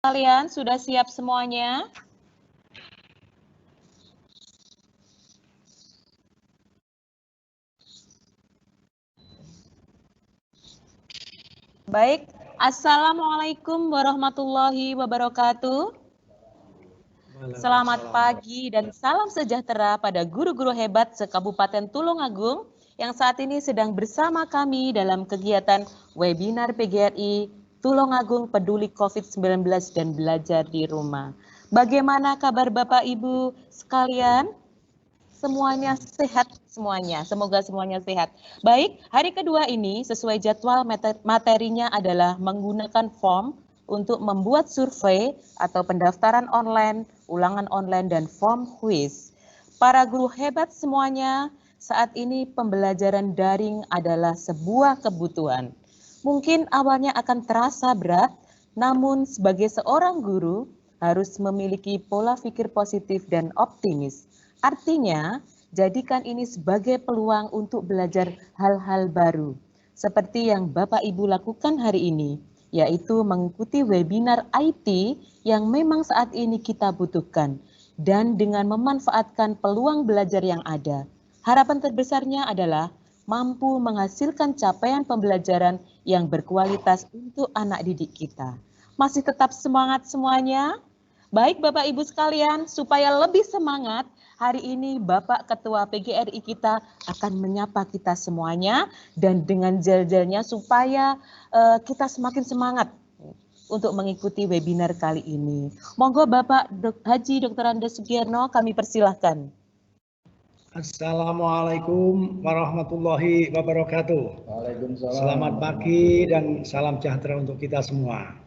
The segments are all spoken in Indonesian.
Kalian sudah siap semuanya? Baik, Assalamualaikum warahmatullahi wabarakatuh. Selamat pagi dan salam sejahtera pada guru-guru hebat se-Kabupaten Tulungagung yang saat ini sedang bersama kami dalam kegiatan webinar PGRI Tulungagung Peduli COVID-19 dan Belajar di Rumah. Bagaimana kabar Bapak Ibu sekalian? Semuanya sehat semuanya, semoga semuanya sehat. Baik, hari kedua ini sesuai jadwal materinya adalah menggunakan form untuk membuat survei atau pendaftaran online, ulangan online, dan form quiz. Para guru hebat semuanya, saat ini pembelajaran daring adalah sebuah kebutuhan. Mungkin awalnya akan terasa berat, namun sebagai seorang guru harus memiliki pola pikir positif dan optimis. Artinya, jadikan ini sebagai peluang untuk belajar hal-hal baru. Seperti yang Bapak Ibu lakukan hari ini, yaitu mengikuti webinar IT yang memang saat ini kita butuhkan. Dan dengan memanfaatkan peluang belajar yang ada, harapan terbesarnya adalah mampu menghasilkan capaian pembelajaran yang berkualitas untuk anak didik kita. Masih tetap semangat semuanya? Baik Bapak Ibu sekalian, supaya lebih semangat, hari ini Bapak Ketua PGRI kita akan menyapa kita semuanya dan dengan jel-jelnya supaya kita semakin semangat untuk mengikuti webinar kali ini. Monggo Bapak Haji Dr. Andes Sugierno kami persilahkan. Assalamualaikum warahmatullahi wabarakatuh. Waalaikumsalam. Selamat pagi dan salam sejahtera untuk kita semua.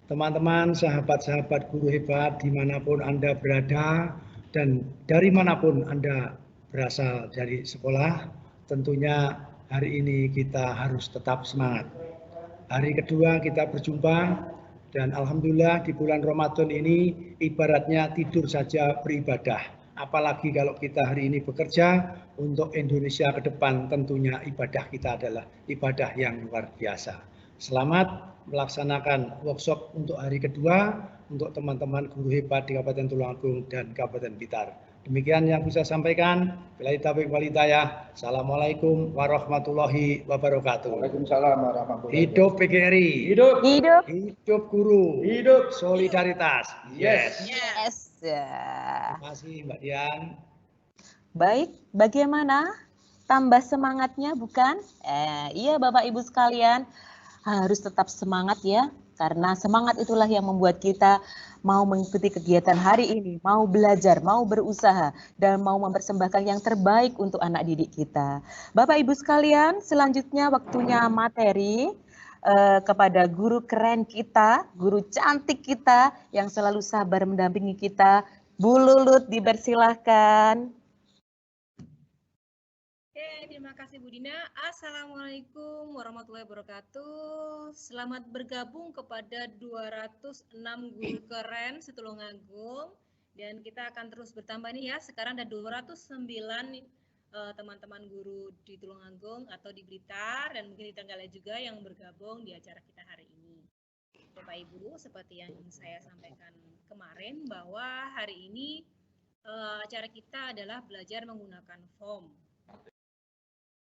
Teman-teman, sahabat-sahabat guru hebat dimanapun Anda berada dan dari manapun Anda berasal dari sekolah, tentunya hari ini kita harus tetap semangat. Hari kedua kita berjumpa dan Alhamdulillah di bulan Ramadan ini ibaratnya tidur saja beribadah. Apalagi kalau kita hari ini bekerja untuk Indonesia ke depan, tentunya ibadah kita adalah ibadah yang luar biasa. Selamat melaksanakan workshop untuk hari kedua untuk teman-teman guru hebat di Kabupaten Tulungagung dan Kabupaten Blitar. Demikian yang bisa sampaikan. Billahi taufiq wal hidayah. Assalamualaikum warahmatullahi wabarakatuh. Waalaikumsalam warahmatullahi wabarakatuh. Hidup PGRI. Hidup. Hidup. Hidup guru. Hidup. Solidaritas. Yes. Yes. Terima kasih Mbak Dian. Baik, bagaimana? Tambah semangatnya bukan? Iya Bapak Ibu sekalian, harus tetap semangat ya. Karena semangat itulah yang membuat kita mau mengikuti kegiatan hari ini, mau belajar, mau berusaha, dan mau mempersembahkan yang terbaik untuk anak didik kita. Bapak Ibu sekalian, selanjutnya waktunya materi kepada guru keren kita, guru cantik kita yang selalu sabar mendampingi kita. Bu Lulut dipersilahkan. Terima kasih Bu Dina. Assalamualaikum warahmatullahi wabarakatuh. Selamat bergabung kepada 206 guru keren setulungagung. Dan kita akan terus bertambah nih ya. Sekarang ada 209 teman-teman guru di Tulungagung atau di Blitar. Dan mungkin di Trenggalek juga yang bergabung di acara kita hari ini. Bapak Ibu, seperti yang saya sampaikan kemarin bahwa hari ini acara kita adalah belajar menggunakan form.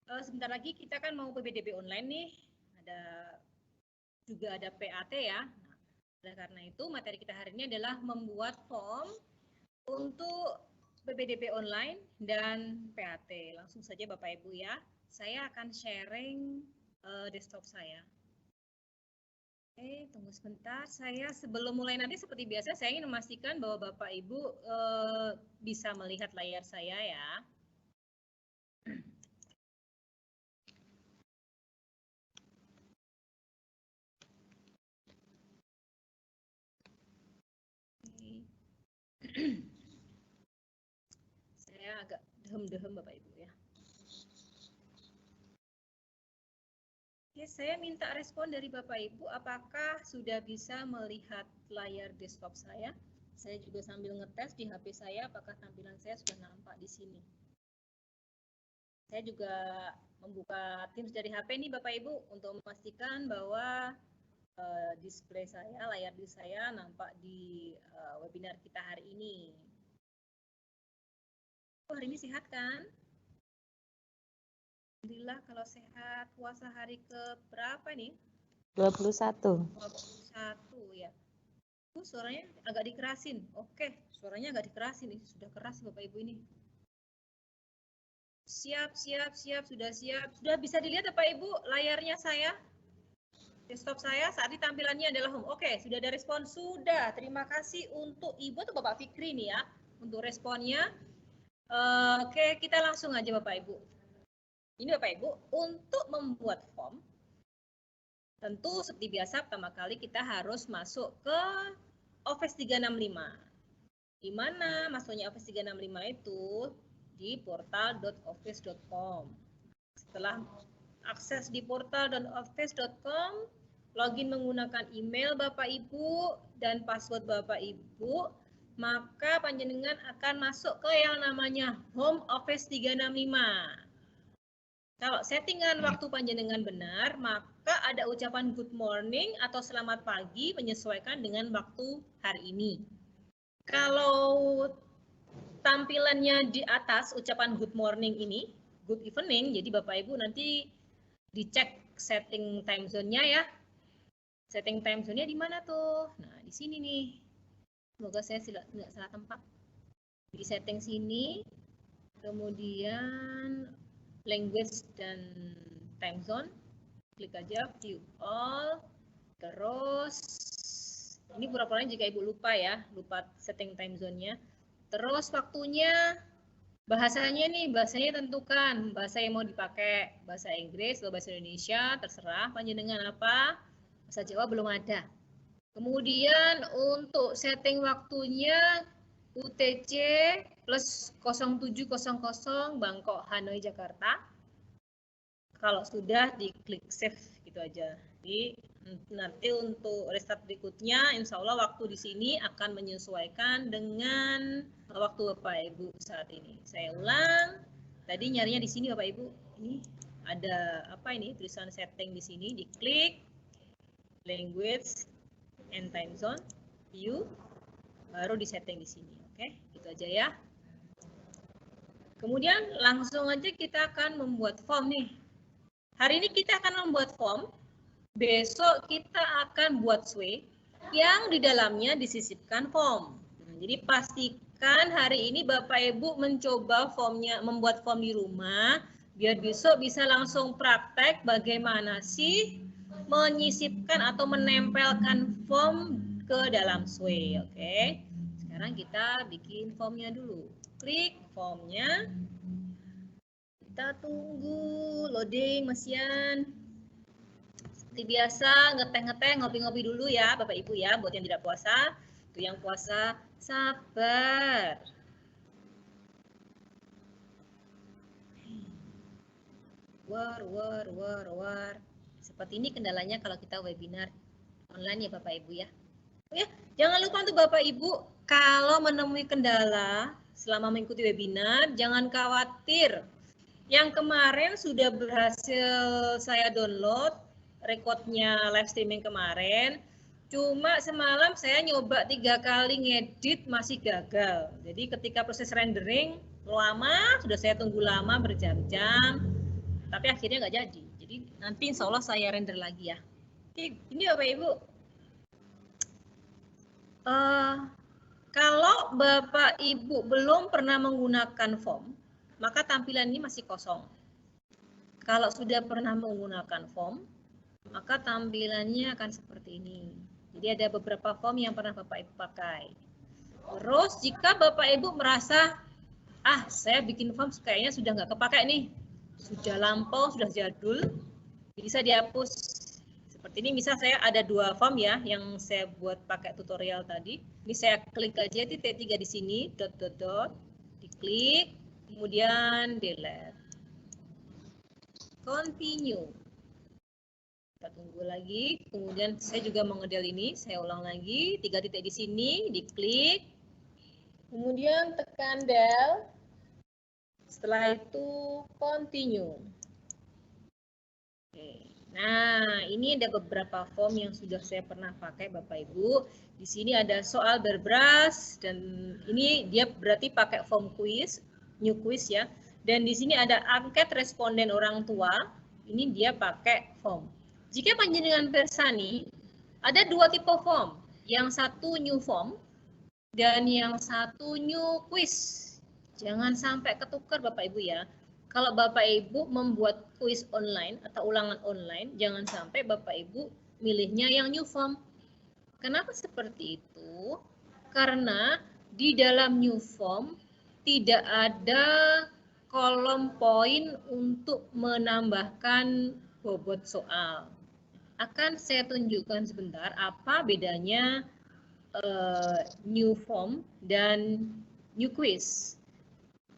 Sebentar lagi kita kan mau PPDB online nih, juga ada PAT ya. Nah, oleh karena itu materi kita hari ini adalah membuat form untuk PPDB online dan PAT. Langsung saja Bapak Ibu ya, saya akan sharing desktop saya. Oke, tunggu sebentar. Saya sebelum mulai nanti seperti biasa saya ingin memastikan bahwa Bapak Ibu bisa melihat layar saya ya. Saya agak dehem-dehem Bapak Ibu ya. Oke, saya minta respon dari Bapak Ibu apakah sudah bisa melihat layar desktop saya. Saya juga sambil ngetes di HP saya apakah tampilan saya sudah nampak di sini. Saya juga membuka Teams dari HP nih Bapak Ibu untuk memastikan bahwa display saya, layar di saya nampak di webinar kita hari ini. Hari ini sehat kan? Alhamdulillah kalau sehat. Puasa hari ke berapa nih? 21. 21 ya. Suaranya agak dikerasin. Oke, suaranya agak dikerasin nih. Sudah keras Bapak Ibu ini. Siap. Sudah siap. Sudah bisa dilihat Bapak Ibu layarnya saya? Desktop saya saat ini tampilannya adalah home. Oke, sudah ada respon? Sudah. Terima kasih untuk Ibu atau Bapak Fikri nih ya. Untuk responnya. Oke, kita langsung aja Bapak Ibu. Ini Bapak Ibu, untuk membuat form, tentu seperti biasa pertama kali kita harus masuk ke Office 365. Di mana masuknya Office 365 itu? Di portal.office.com. Setelah akses di portal.office.com, login menggunakan email Bapak Ibu dan password Bapak Ibu, maka panjenengan akan masuk ke yang namanya Home Office 365. Kalau settingan waktu panjenengan benar, maka ada ucapan good morning atau selamat pagi menyesuaikan dengan waktu hari ini. Kalau tampilannya di atas ucapan good morning ini, good evening, jadi Bapak Ibu nanti dicek setting time zone-nya ya. Setting time zone-nya di mana tuh? Nah, di sini nih. Semoga saya tidak salah tempat. Di setting sini, kemudian language dan time zone, klik aja view all, terus ini pura-puranya jika Ibu lupa ya, lupa setting time zone-nya. Terus waktunya, bahasanya nih, bahasanya tentukan bahasa yang mau dipakai, bahasa Inggris atau bahasa Indonesia, terserah panjenengan apa. Bahasa Jawa belum ada. Kemudian untuk setting waktunya UTC plus 0700 Bangkok Hanoi Jakarta. Kalau sudah diklik save gitu aja. Jadi nanti untuk restart berikutnya, insya Allah waktu di sini akan menyesuaikan dengan waktu Bapak Ibu saat ini. Saya ulang. Tadi nyarinya di sini Bapak Ibu. Ini ada apa ini tulisan setting di sini. Diklik language and time zone, view, baru di setting di sini. Oke, gitu aja ya. Kemudian langsung aja kita akan membuat form nih. Hari ini kita akan membuat form, besok kita akan buat sway yang di dalamnya disisipkan form. Nah, jadi pastikan hari ini Bapak Ibu mencoba formnya, membuat form di rumah, biar besok bisa langsung praktek bagaimana sih menyisipkan atau menempelkan form ke dalam sway. Oke, sekarang kita bikin formnya dulu. Klik formnya. Kita tunggu loading Masian. Seperti biasa ngeteh-ngeteh, ngopi-ngopi dulu ya Bapak Ibu ya, buat yang tidak puasa. Itu yang puasa sabar. War. Seperti ini kendalanya kalau kita webinar online ya Bapak Ibu ya. Ya, jangan lupa untuk Bapak Ibu kalau menemui kendala selama mengikuti webinar, jangan khawatir. Yang kemarin sudah berhasil saya download recordnya live streaming kemarin. Cuma semalam saya nyoba 3 kali ngedit masih gagal. Jadi ketika proses rendering lama, sudah saya tunggu lama berjam-jam, tapi akhirnya nggak jadi. Jadi nanti insya Allah saya render lagi ya. Ini Bapak Ibu. Kalau Bapak Ibu belum pernah menggunakan form, maka tampilan ini masih kosong. Kalau sudah pernah menggunakan form, maka tampilannya akan seperti ini. Jadi ada beberapa form yang pernah Bapak Ibu pakai. Terus jika Bapak Ibu merasa, saya bikin form kayaknya sudah nggak kepakai nih, sudah lampau, sudah jadul, bisa dihapus. Seperti ini, misal saya ada 2 form ya, yang saya buat pakai tutorial tadi. Ini saya klik aja titik 3 di sini, diklik, kemudian delete. Continue. Kita tunggu lagi, kemudian saya juga mengedel ini, saya ulang lagi, 3 titik di sini, diklik, kemudian tekan del, setelah itu continue. Oke, Nah, ini ada beberapa form yang sudah saya pernah pakai Bapak Ibu. Di sini ada soal berbras dan ini dia berarti pakai form quiz, new quiz ya. Dan di sini ada angket responden orang tua. Ini dia pakai form. Jika panjenengan persani, ada dua tipe form. Yang satu new form dan yang satu new quiz. Jangan sampai ketukar Bapak Ibu ya. Kalau Bapak Ibu membuat kuis online atau ulangan online, jangan sampai Bapak Ibu milihnya yang new form. Kenapa seperti itu? Karena di dalam new form tidak ada kolom poin untuk menambahkan bobot soal. Akan saya tunjukkan sebentar apa bedanya new form dan new quiz.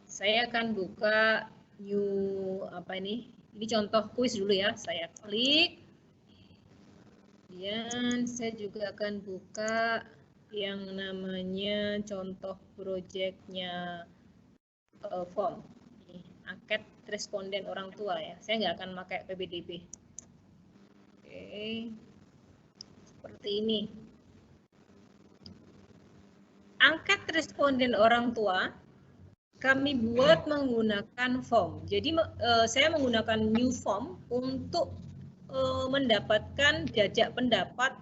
Saya akan buka new apa ini? Ini contoh kuis dulu ya. Saya klik. Dan saya juga akan buka yang namanya contoh projectnya form. Ini, angket responden orang tua ya. Saya nggak akan pakai PBDB. Oke. Seperti ini. Angket responden orang tua kami buat menggunakan form. Jadi saya menggunakan new form untuk mendapatkan jajak pendapat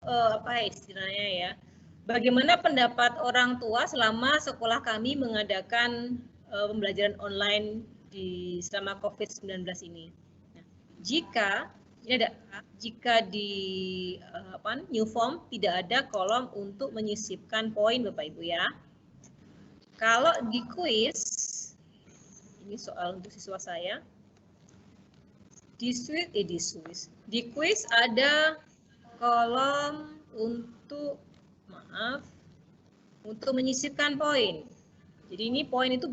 apa istilahnya ya. Bagaimana pendapat orang tua selama sekolah kami mengadakan pembelajaran online di selama COVID-19 ini. Nah, jika di new form tidak ada kolom untuk menyisipkan poin Bapak Ibu ya. Kalau di quiz, ini soal untuk siswa saya. Di quiz ada kolom untuk menyisipkan poin. Jadi ini poin itu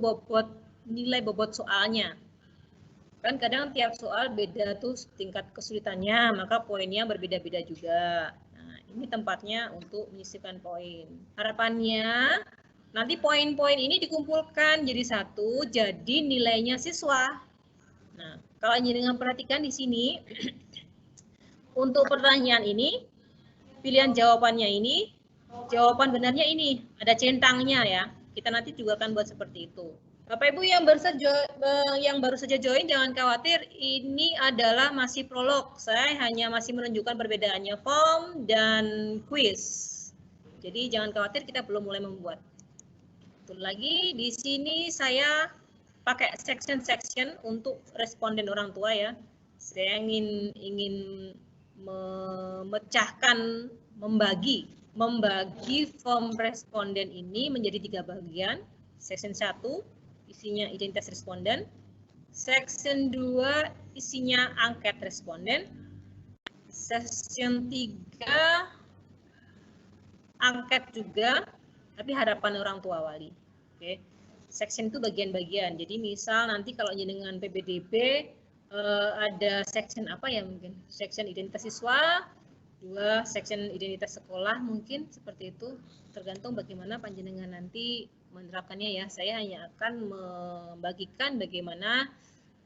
nilai bobot soalnya. Kan kadang tiap soal beda tuh tingkat kesulitannya, maka poinnya berbeda-beda juga. Nah, ini tempatnya untuk menyisipkan poin. Harapannya nanti poin-poin ini dikumpulkan jadi satu, jadi nilainya siswa. Nah, kalau dengan perhatikan di sini, untuk pertanyaan ini, pilihan jawabannya ini, jawaban benarnya ini, ada centangnya ya. Kita nanti juga akan buat seperti itu. Bapak Ibu yang baru saja join, jangan khawatir, ini adalah masih prolog. Saya hanya masih menunjukkan perbedaannya form dan quiz. Jadi jangan khawatir, kita belum mulai membuat. Betul lagi, di sini saya pakai section untuk responden orang tua ya. Saya ingin memecahkan, membagi form responden ini menjadi 3 bagian. Section 1 isinya identitas responden. Section 2 isinya angket responden. Section 3 angket juga, tapi harapan orang tua wali. Oke. Section itu bagian-bagian. Jadi misal nanti kalau dengan PBDB ada section apa ya mungkin? Section identitas siswa, 2 section identitas sekolah mungkin seperti itu. Tergantung bagaimana panjenengan nanti menerapkannya ya. Saya hanya akan membagikan bagaimana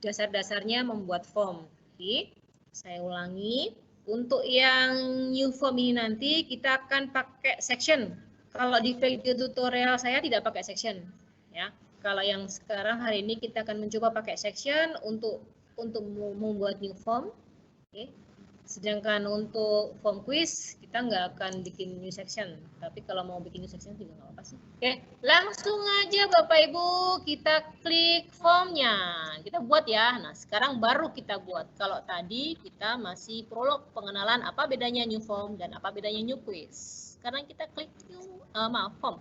dasar-dasarnya membuat form. Jadi, saya ulangi. Untuk yang new form ini nanti kita akan pakai section. Kalau di video tutorial saya tidak pakai section, ya. Kalau yang sekarang hari ini kita akan mencoba pakai section untuk membuat new form. Oke. Sedangkan untuk form quiz kita nggak akan bikin new section, tapi kalau mau bikin new section juga nggak apa-apa sih. Oke, langsung aja Bapak Ibu kita klik formnya, kita buat ya. Nah sekarang baru kita buat. Kalau tadi kita masih prolog pengenalan apa bedanya new form dan apa bedanya new quiz. Sekarang kita klik form.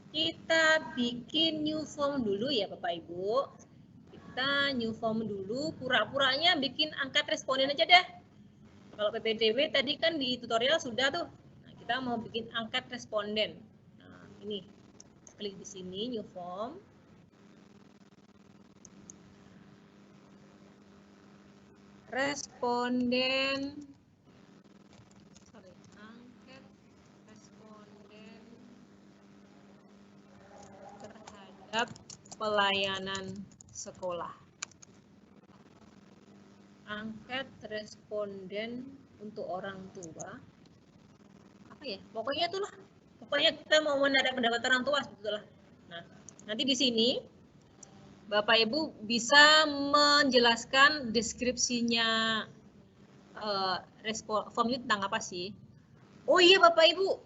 Kita bikin new form dulu ya Bapak Ibu. Kita new form dulu, pura-puranya bikin angkat responden aja deh. Kalau PPDB tadi kan di tutorial sudah tuh. Nah, kita mau bikin angkat responden. Nah, ini. Klik di sini, new form. Responden. Angkat responden terhadap pelayanan sekolah. Angket responden untuk orang tua. Apa ya? Pokoknya itulah. Pokoknya kita mau menarik pendapat orang tua sebetulnya. Nah, nanti di sini Bapak Ibu bisa menjelaskan deskripsinya form ini tentang apa sih? Oh iya Bapak Ibu,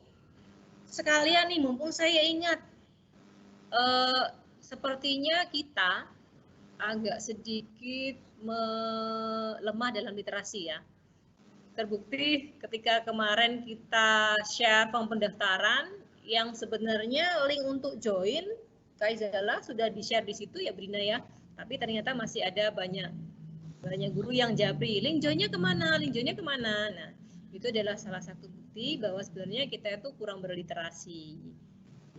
sekalian nih mumpung saya ingat, sepertinya kita agak sedikit lemah dalam literasi ya. Terbukti ketika kemarin kita share form pendaftaran yang sebenarnya link untuk join Kak Izala sudah di-share di situ ya Brina ya. Tapi ternyata masih ada banyak guru yang japri, link joinnya kemana, link joinnya kemana. Nah, itu adalah salah satu bukti bahwa sebenarnya kita itu kurang berliterasi.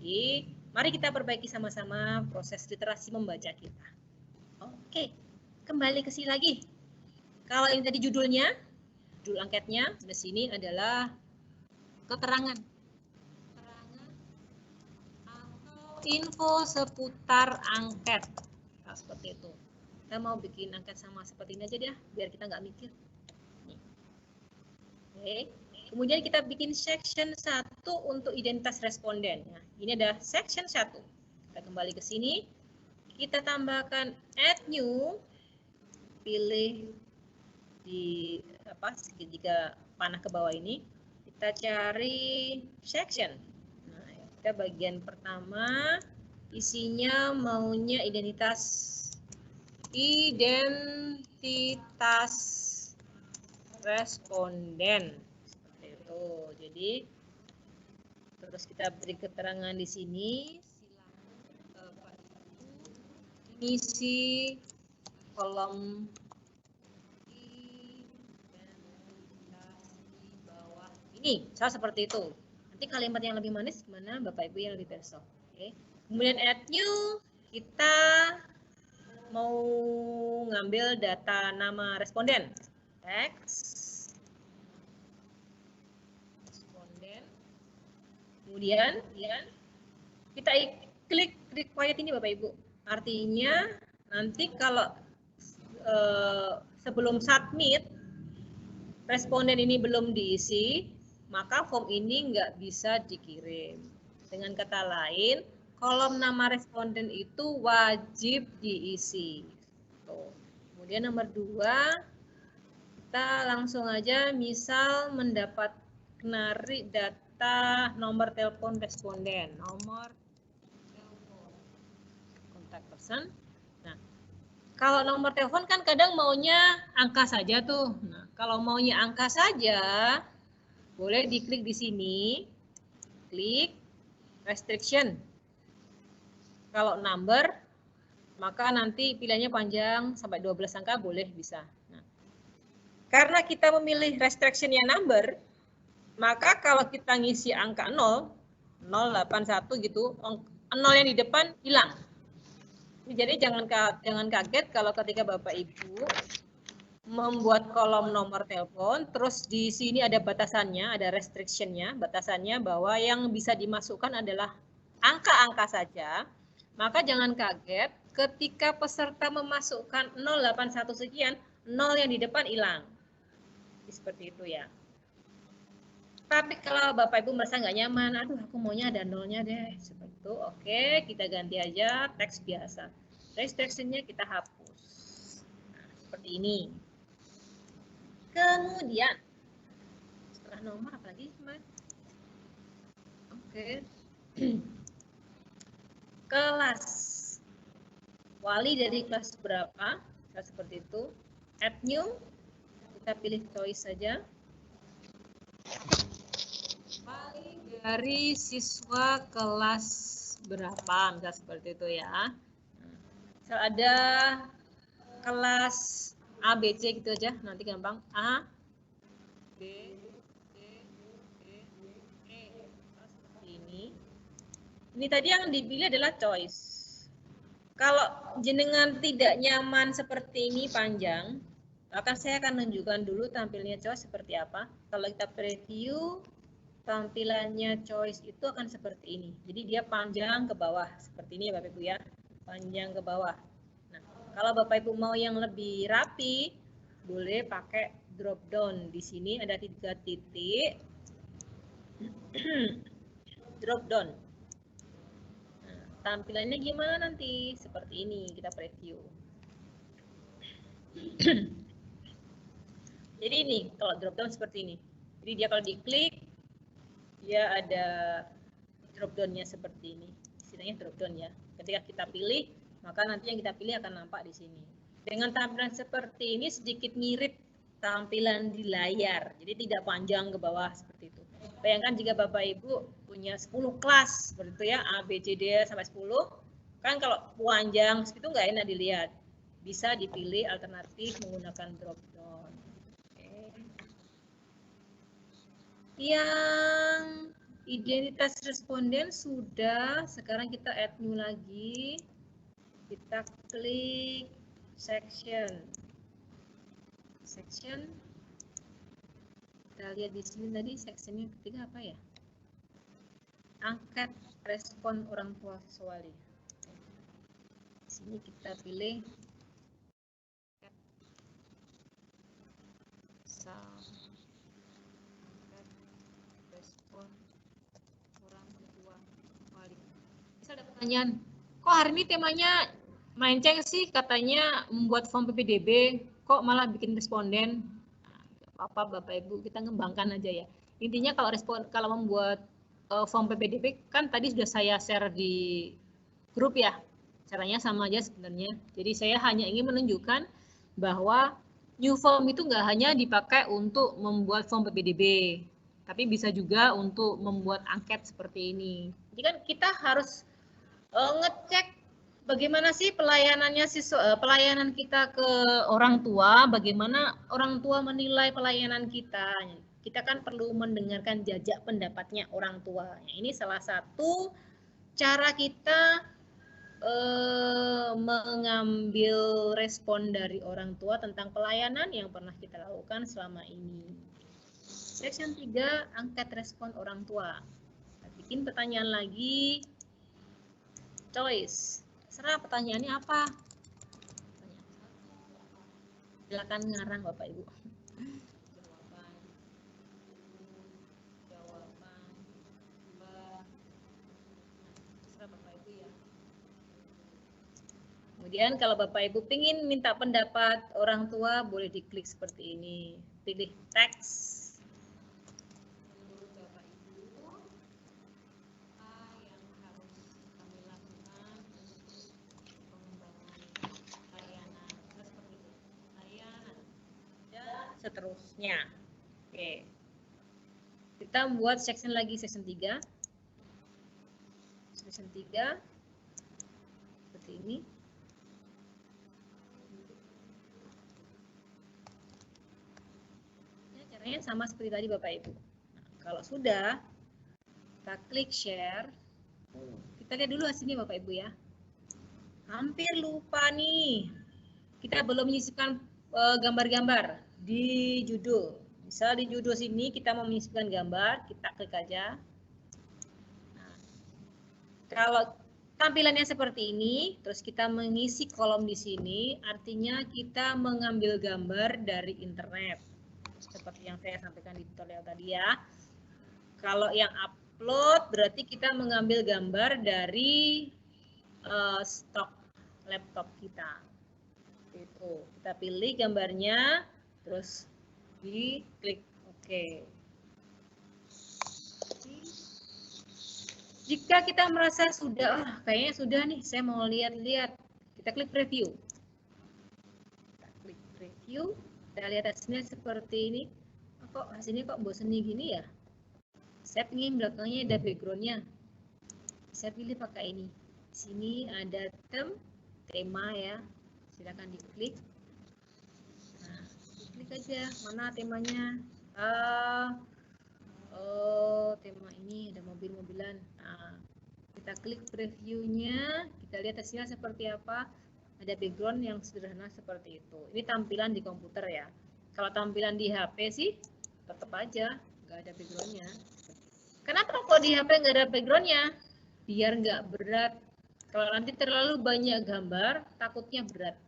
Jadi, mari kita perbaiki sama-sama proses literasi membaca kita. Oke, kembali ke sini lagi. Kalau ini tadi judulnya, judul angketnya di sini adalah keterangan atau info seputar angket. Nah, seperti itu. Kita mau bikin angket sama seperti ini aja deh, biar kita nggak mikir. Oke. Kemudian kita bikin section 1 untuk identitas responden. Nah, ini ada section 1. Kita kembali ke sini. Kita tambahkan add new. Pilih di segitiga panah ke bawah ini. Kita cari section. Nah, kita bagian pertama isinya maunya identitas responden seperti itu. Jadi terus kita beri keterangan di sini. Silakan Pak Ibu isi kolom di bawah ini. Saya seperti itu. Nanti kalimat yang lebih manis gimana Bapak Ibu yang lebih perso. Oke. Kemudian add new, kita mau ngambil data nama responden. Text responden. Kemudian kita klik required ini Bapak Ibu. Artinya nanti kalau sebelum submit responden ini belum diisi, maka form ini nggak bisa dikirim. Dengan kata lain, kolom nama responden itu wajib diisi. Tuh. Kemudian nomor 2, kita langsung aja misal mendapat narik data nomor telepon responden. Nomor telepon kontak person. Nah, kalau nomor telepon kan kadang maunya angka saja tuh. Nah, kalau maunya angka saja, boleh diklik di sini. Klik restriction. Kalau number, maka nanti pilihannya panjang sampai 12 angka boleh bisa. Nah, karena kita memilih restriction yang number, maka kalau kita ngisi angka 0, 081 gitu, 0 yang di depan hilang. Jadi jangan kaget kalau ketika Bapak Ibu membuat kolom nomor telepon, terus di sini ada batasannya, ada restrictionnya, batasannya bahwa yang bisa dimasukkan adalah angka-angka saja. Maka jangan kaget ketika peserta memasukkan 081 sekian, 0 yang di depan hilang. Seperti itu ya. Tapi kalau Bapak Ibu merasa nggak nyaman, aduh aku maunya ada 0-nya deh. Seperti itu, oke, kita ganti aja teks biasa. Restriction-nya kita hapus. Nah, seperti ini. Kemudian, setelah nomor apa lagi? Oke. Kelas. Wali dari kelas berapa? Nah, seperti itu. Add new. Kita pilih choice saja. Wali dari siswa kelas berapa? Misalnya seperti itu ya. Misal ada kelas A, B, C gitu aja. Nanti gampang. A, B, C, D, E. Seperti ini. Ini tadi yang dipilih adalah choice. Kalau jenengan tidak nyaman seperti ini panjang, saya akan tunjukkan dulu tampilnya choice seperti apa. Kalau kita preview, tampilannya choice itu akan seperti ini. Jadi dia panjang ke bawah seperti ini ya Bapak Ibu ya. panjang ke bawah. Nah, kalau Bapak Ibu mau yang lebih rapi, boleh pakai drop down. Di sini ada 3 titik. Drop down. Nah, tampilannya gimana nanti? Seperti ini, kita preview. Jadi ini, kalau drop down seperti ini. Jadi dia kalau diklik, dia ada drop down-nya seperti ini. Istilahnya drop down ya. Ketika kita pilih, maka nanti yang kita pilih akan nampak di sini. Dengan tampilan seperti ini sedikit mirip tampilan di layar. Jadi tidak panjang ke bawah seperti itu. Bayangkan jika Bapak Ibu punya 10 kelas seperti itu ya, A, B, C, D sampai 10. Kan kalau panjang itu nggak enak dilihat. Bisa dipilih alternatif menggunakan drop down. Yang identitas responden sudah, sekarang kita add new lagi. Kita klik section. Section. Kita lihat di sini tadi sectionnya ketiga apa ya? Angkat respon orang tua siswa. Di sini kita pilih ada pertanyaan, kok hari ini temanya melenceng sih, katanya membuat form PPDB, kok malah bikin responden? Nah, apa Bapak Ibu, kita ngembangkan aja ya. Intinya kalau membuat form PPDB kan tadi sudah saya share di grup ya, caranya sama aja sebenarnya. Jadi saya hanya ingin menunjukkan bahwa new form itu nggak hanya dipakai untuk membuat form PPDB, tapi bisa juga untuk membuat angket seperti ini. Jadi kan kita harus ngecek bagaimana sih pelayanan kita ke orang tua, bagaimana orang tua menilai pelayanan kita. Kita kan perlu mendengarkan jajak pendapatnya orang tua. Ini salah satu cara kita mengambil respon dari orang tua tentang pelayanan yang pernah kita lakukan selama ini. Section 3, angkat respon orang tua. Kita bikin pertanyaan lagi. Choice. Terserah pertanyaannya apa. Silakan ngarang Bapak Ibu. Jawaban. Terserah Bapak Ibu ya. Kemudian kalau Bapak Ibu ingin minta pendapat orang tua, boleh diklik seperti ini. Pilih teks. Seterusnya. Oke. Kita buat section lagi, section 3. Section 3. Seperti ini. Ya, caranya sama seperti tadi Bapak Ibu. Nah, kalau sudah, kita klik share. Kita lihat dulu hasilnya Bapak Ibu ya. Hampir lupa nih. Kita belum menyisipkan gambar-gambar di judul. Misal di judul sini kita mau menyisipkan gambar, kita klik aja. Nah, kalau tampilannya seperti ini, terus kita mengisi kolom di sini, artinya kita mengambil gambar dari internet. Seperti yang saya sampaikan di tutorial tadi ya. Kalau yang upload berarti kita mengambil gambar dari stok laptop kita. Itu kita pilih gambarnya, terus diklik OK. Jika kita merasa sudah, kayaknya sudah nih, saya mau lihat-lihat, kita klik preview. Kita klik preview, kita lihat hasilnya seperti ini. Kok hasilnya kok bosen gini ya? Saya ingin belakangnya ada backgroundnya. Saya pilih pakai ini. Di sini ada tema ya. Silakan diklik. Nah, diklik aja mana temanya. Oh, tema ini ada mobil-mobilan. Nah, kita klik previewnya, kita lihat hasilnya seperti apa. Ada background yang sederhana seperti itu. Ini tampilan di komputer ya. Kalau tampilan di HP sih tetap aja nggak ada backgroundnya. Kenapa kok di HP nggak ada backgroundnya? Biar nggak berat Kalau nanti terlalu banyak gambar, takutnya berat.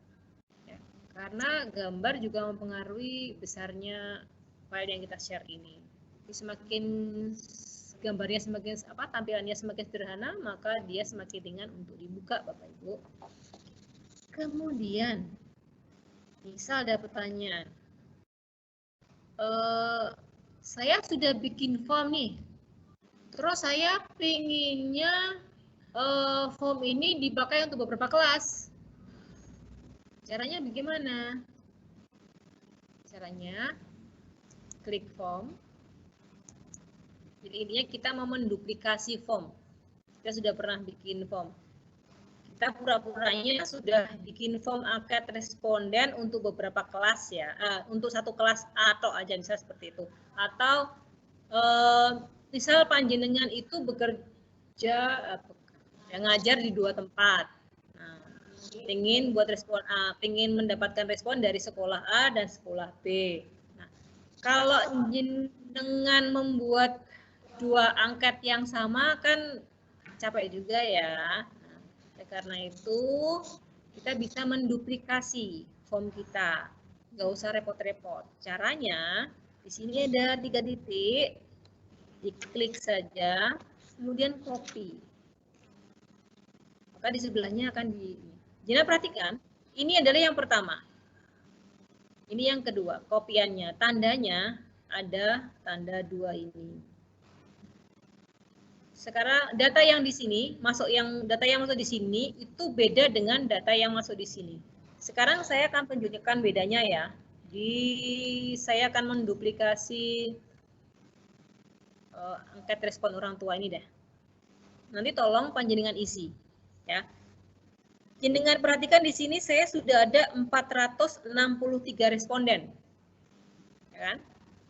Ya, karena gambar juga mempengaruhi besarnya file yang kita share ini. Jadi semakin gambarnya semakin tampilannya semakin sederhana, maka dia semakin ringan untuk dibuka, Bapak Ibu. Kemudian, misal ada pertanyaan, saya sudah bikin form nih, terus saya pinginnya form ini dipakai untuk beberapa kelas. Caranya bagaimana? Caranya klik form. Jadi intinya kita mau menduplikasi form. Kita sudah pernah bikin form. Kita pura-puranya sudah bikin form angket responden untuk beberapa kelas ya. Untuk satu kelas atau aja misalnya seperti itu. Atau misal panjenengan itu bekerja ngajar di 2 tempat. Nah, ingin buat respon A, ingin mendapatkan respon dari sekolah A dan sekolah B. Nah, kalau dengan membuat 2 angket yang sama kan capek juga ya. Nah, karena itu kita bisa menduplikasi form kita. Nggak usah repot-repot. Caranya di sini ada 3 titik, diklik saja, kemudian copy. Maka di sebelahnya akan Jadi perhatikan, ini adalah yang pertama. Ini yang kedua, kopiannya. Tandanya ada tanda 2 ini. Sekarang data yang di sini, data yang masuk di sini itu beda dengan data yang masuk di sini. Sekarang saya akan tunjukkan bedanya ya. Saya akan menduplikasi angket respon orang tua ini deh. Nanti tolong panjenengan isi ya. Jenengan perhatikan di sini saya sudah ada 463 responden. Ya kan?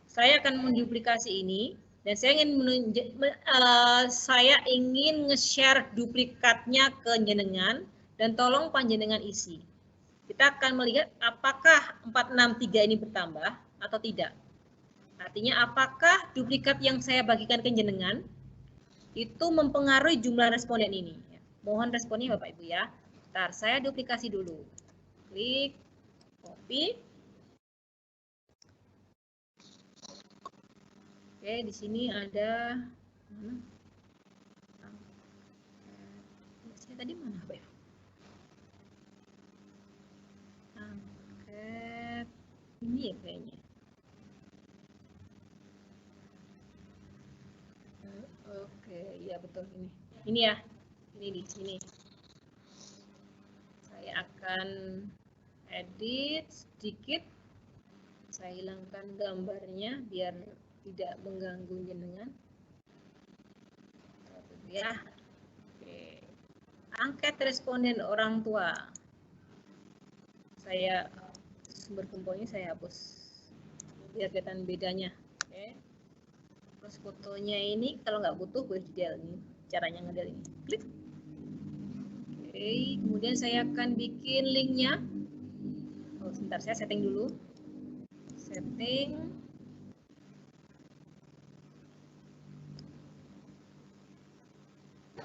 Saya akan menduplikasi ini dan saya ingin nge-share duplikatnya ke jenengan dan tolong panjenengan isi. Kita akan melihat apakah 463 ini bertambah atau tidak. Artinya apakah duplikat yang saya bagikan ke jenengan itu mempengaruhi jumlah responden ini. Mohon responnya Bapak Ibu ya. Bentar, saya duplikasi dulu. Klik, copy. Oke, di sini ada saya tadi mana Bapak Ibu? Angket ini ya kayaknya. Oke, iya betul ini. Ini ya. Ini di sini. Saya akan edit sedikit. Saya hilangkan gambarnya biar tidak mengganggu jenengan. Ya. Oke. Angket responden orang tua. Saya sumber kumpulnya saya hapus biar kelihatan bedanya. Oke. Terus fotonya ini kalau nggak butuh boleh di-delete ini. Caranya nge-delete ini. Klik. Oke, kemudian saya akan bikin linknya. Oh, sebentar saya setting dulu. Setting.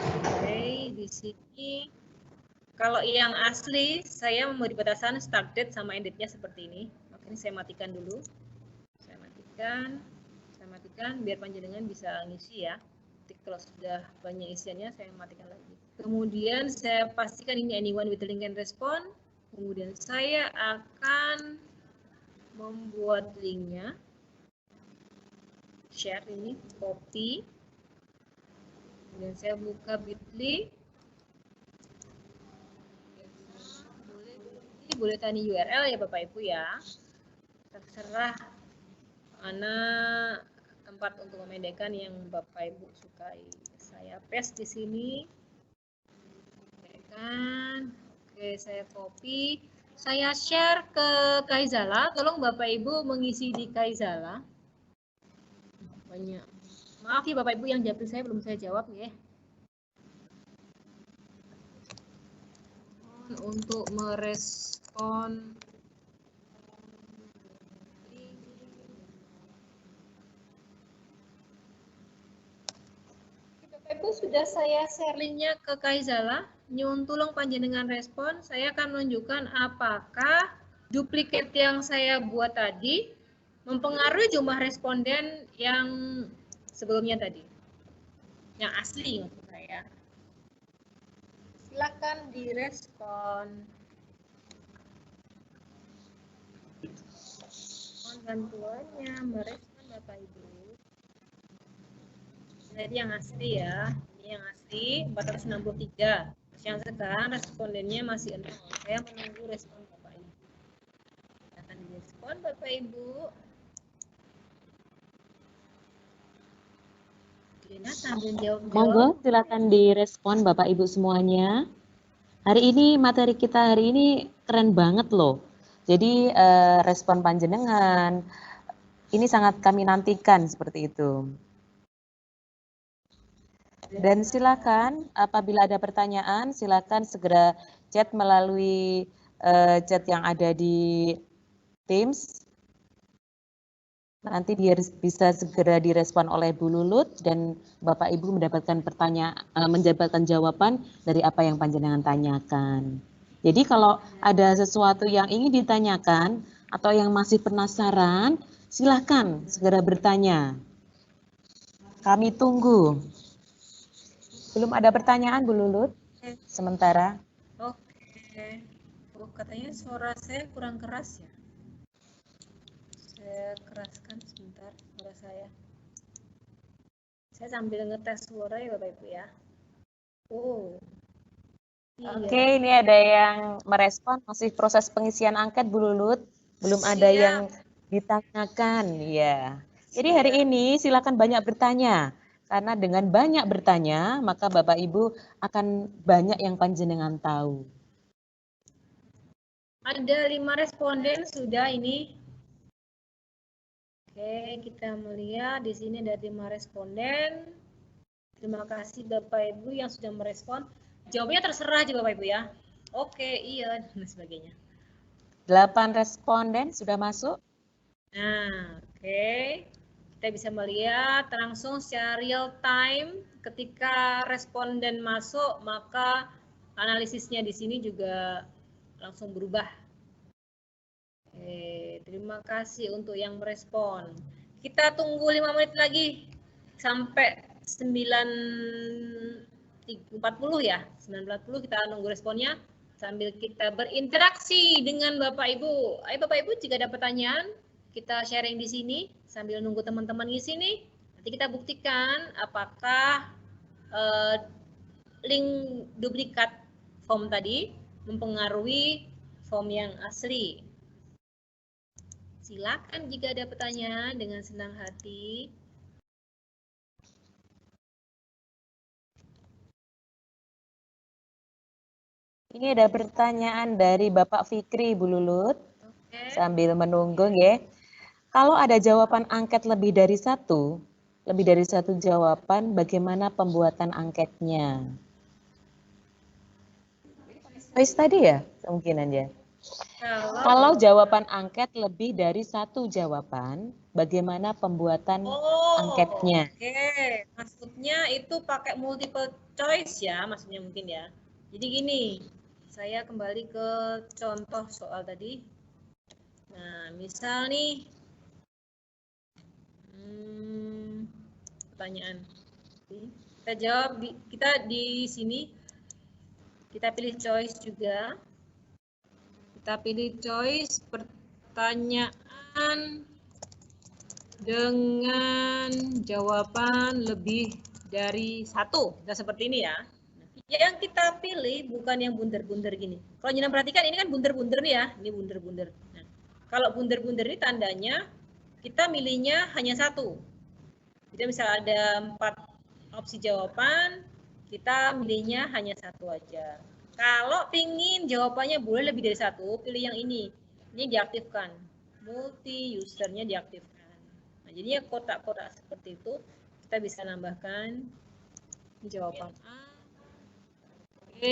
Oke, di sini kalau yang asli saya memberi batasan start date sama end date-nya seperti ini. Oke, ini saya matikan dulu. Saya matikan biar panjenengan bisa ngisi ya. Jadi kalau sudah banyak isiannya saya matikan lagi. Kemudian saya pastikan ini anyone with the link and respond. Kemudian saya akan membuat linknya, share ini, copy. Kemudian saya buka Bitly. Boleh tanya URL ya Bapak Ibu ya. Terserah mana tempat untuk memendekkan yang Bapak Ibu sukai. Saya paste di sini. Oke, saya copy. Saya share ke Kaizala. Tolong Bapak Ibu mengisi di Kaizala. Banyak. Maaf ya Bapak Ibu yang japri saya belum saya jawab ya. Untuk merespon Ibu sudah saya share linknya ke Kaizala. Nyun tulung panjenengan respon. Saya akan menunjukkan apakah duplikat yang saya buat tadi mempengaruhi jumlah responden yang sebelumnya tadi. Yang asli maksud saya. Silakan direspon. Mohon bantuannya merespon Bapak Ibu. Jadi yang asli ya, ini yang asli 463. Yang sekarang respondennya masih 0. Saya menunggu respon Bapak Ibu. Akan direspon Bapak Ibu. Dina sambil jawab-jawab. Monggo silakan direspon Bapak Ibu semuanya. Hari ini materi kita hari ini keren banget loh. Jadi respon panjenengan ini sangat kami nantikan seperti itu. Dan silakan apabila ada pertanyaan silakan segera chat melalui chat yang ada di Teams. Nanti dia bisa segera direspon oleh Bu Lulut dan Bapak Ibu mendapatkan mendapatkan jawaban dari apa yang panjenengan tanyakan. Jadi kalau ada sesuatu yang ingin ditanyakan atau yang masih penasaran, silakan segera bertanya. Kami tunggu. Belum ada pertanyaan Bu Lulut? Sementara. Oke. Oh, katanya suara saya kurang keras ya. Saya keraskan sebentar suara saya. Saya sambil ngetes suara ya Bapak Ibu ya. Oh. Iya. Oke, ini ada yang merespon masih proses pengisian angket Bu Lulut. Belum ada yang ditanyakan ya. Jadi hari ini silakan banyak bertanya. Karena dengan banyak bertanya, maka Bapak Ibu akan banyak yang panjenengan tahu. Ada 5 responden sudah ini. Oke, kita melihat di sini ada 5 responden. Terima kasih Bapak Ibu yang sudah merespon. Jawabnya terserah aja Bapak Ibu ya. Oke, iya, dan sebagainya. 8 responden sudah masuk. Nah, oke. Kita bisa melihat langsung secara real time ketika responden masuk, maka analisisnya di sini juga langsung berubah. Oke, terima kasih untuk yang merespon. Kita tunggu 5 menit lagi sampai 9.40 ya. 9.40 kita nunggu responnya sambil kita berinteraksi dengan Bapak Ibu. Ayo Bapak Ibu jika ada pertanyaan, kita sharing di sini sambil nunggu teman-teman di sini. Nanti kita buktikan apakah link duplikat form tadi mempengaruhi form yang asli. Silakan jika ada pertanyaan dengan senang hati. Ini ada pertanyaan dari Bapak Fikri Bu Lulut. Oke. Sambil menunggu ya. Kalau ada jawaban angket lebih dari satu jawaban, bagaimana pembuatan angketnya? Voice tadi ya kemungkinan ya. Kalau jawaban angket lebih dari satu jawaban, bagaimana pembuatan angketnya? Oke, maksudnya itu pakai multiple choice ya, maksudnya mungkin ya. Jadi gini, saya kembali ke contoh soal tadi. Nah, misal nih, pertanyaan. Kita jawab, kita di sini, kita pilih choice juga. Kita pilih choice pertanyaan dengan jawaban lebih dari 1. Nah, seperti ini ya. Yang kita pilih bukan yang bunder-bunder gini. Kalau Nina perhatikan ini kan bunder-bunder nih ya. Ini bunder-bunder. Nah, kalau bunder-bunder ini tandanya kita milihnya hanya 1. Jadi misal ada 4 opsi jawaban, kita milihnya hanya 1 aja. Kalau pingin jawabannya boleh lebih dari 1, pilih yang ini. Ini diaktifkan. Multi usernya diaktifkan. Nah, jadinya kotak-kotak seperti itu kita bisa nambahkan jawaban A, B,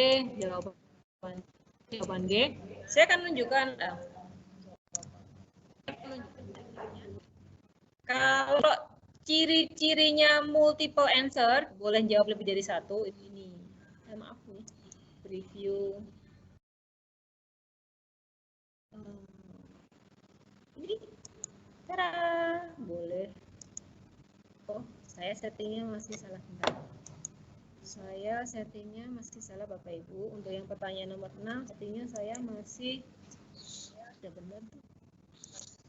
jawaban G. Saya akan menunjukkan kalau ciri-cirinya multiple answer, boleh jawab lebih dari satu. Ini, maaf nih, review. Ini, cara boleh. Oh, saya settingnya masih salah. Bentar. Saya settingnya masih salah Bapak Ibu. Untuk yang pertanyaan nomor 6, settingnya saya masih sudah benar tuh.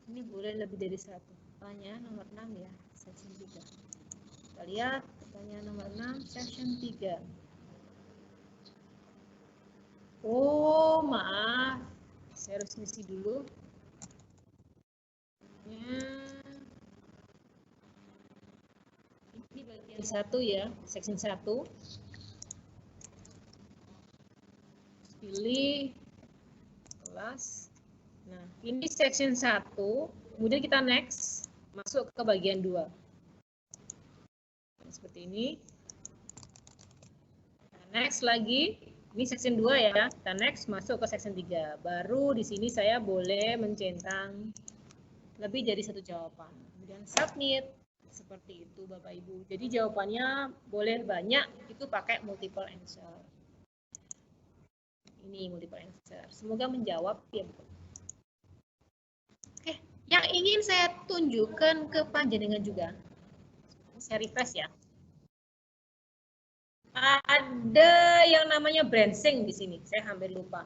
Ini boleh lebih dari satu. Pertanyaan nomor 6 ya, section 3. Kita lihat pertanyaan nomor 6, section 3. Oh, maaf. Saya harus ngisi dulu. Ini bagian 1 ya, section 1. Pilih kelas. Nah, ini section 1, kemudian kita next, masuk ke bagian 2. Nah, seperti ini. Nah, next lagi, ini section 2 ya, kita next masuk ke section 3. Baru di sini saya boleh mencentang lebih dari satu jawaban. Kemudian submit, seperti itu Bapak Ibu. Jadi jawabannya boleh banyak, itu pakai multiple answer. Ini multiple answer. Semoga menjawab ya. Oke, yang ingin saya tunjukkan ke panjenengan juga. Saya refresh ya. Ada yang namanya branching di sini. Saya hampir lupa.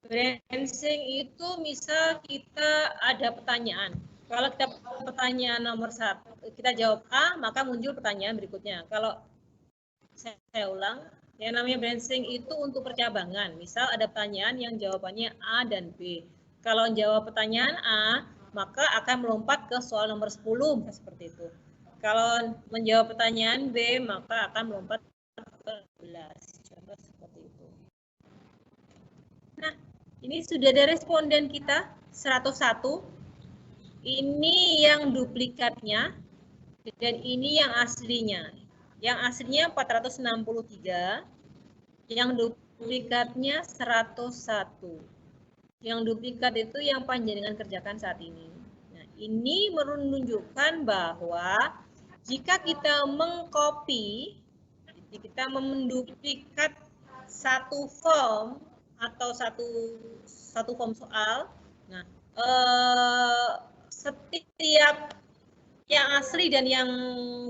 Branching itu misal kita ada pertanyaan. Kalau kita pertanyaan nomor 1, kita jawab A, maka muncul pertanyaan berikutnya. Kalau saya ulang, yang namanya branching itu untuk percabangan. Misal ada pertanyaan yang jawabannya A dan B. Kalau jawab pertanyaan A, maka akan melompat ke soal nomor 10, seperti itu. Kalau menjawab pertanyaan B, maka akan melompat ke 11. Contoh seperti itu. Nah, ini sudah ada responden kita, 101. Ini yang duplikatnya, dan ini yang aslinya. Yang aslinya 463, yang duplikatnya 101. Yang duplikat itu yang panjenengan kerjakan saat ini. Nah, ini menunjukkan bahwa jika kita mengcopy, kita menduplikat satu form atau satu form soal, nah setiap yang asli dan yang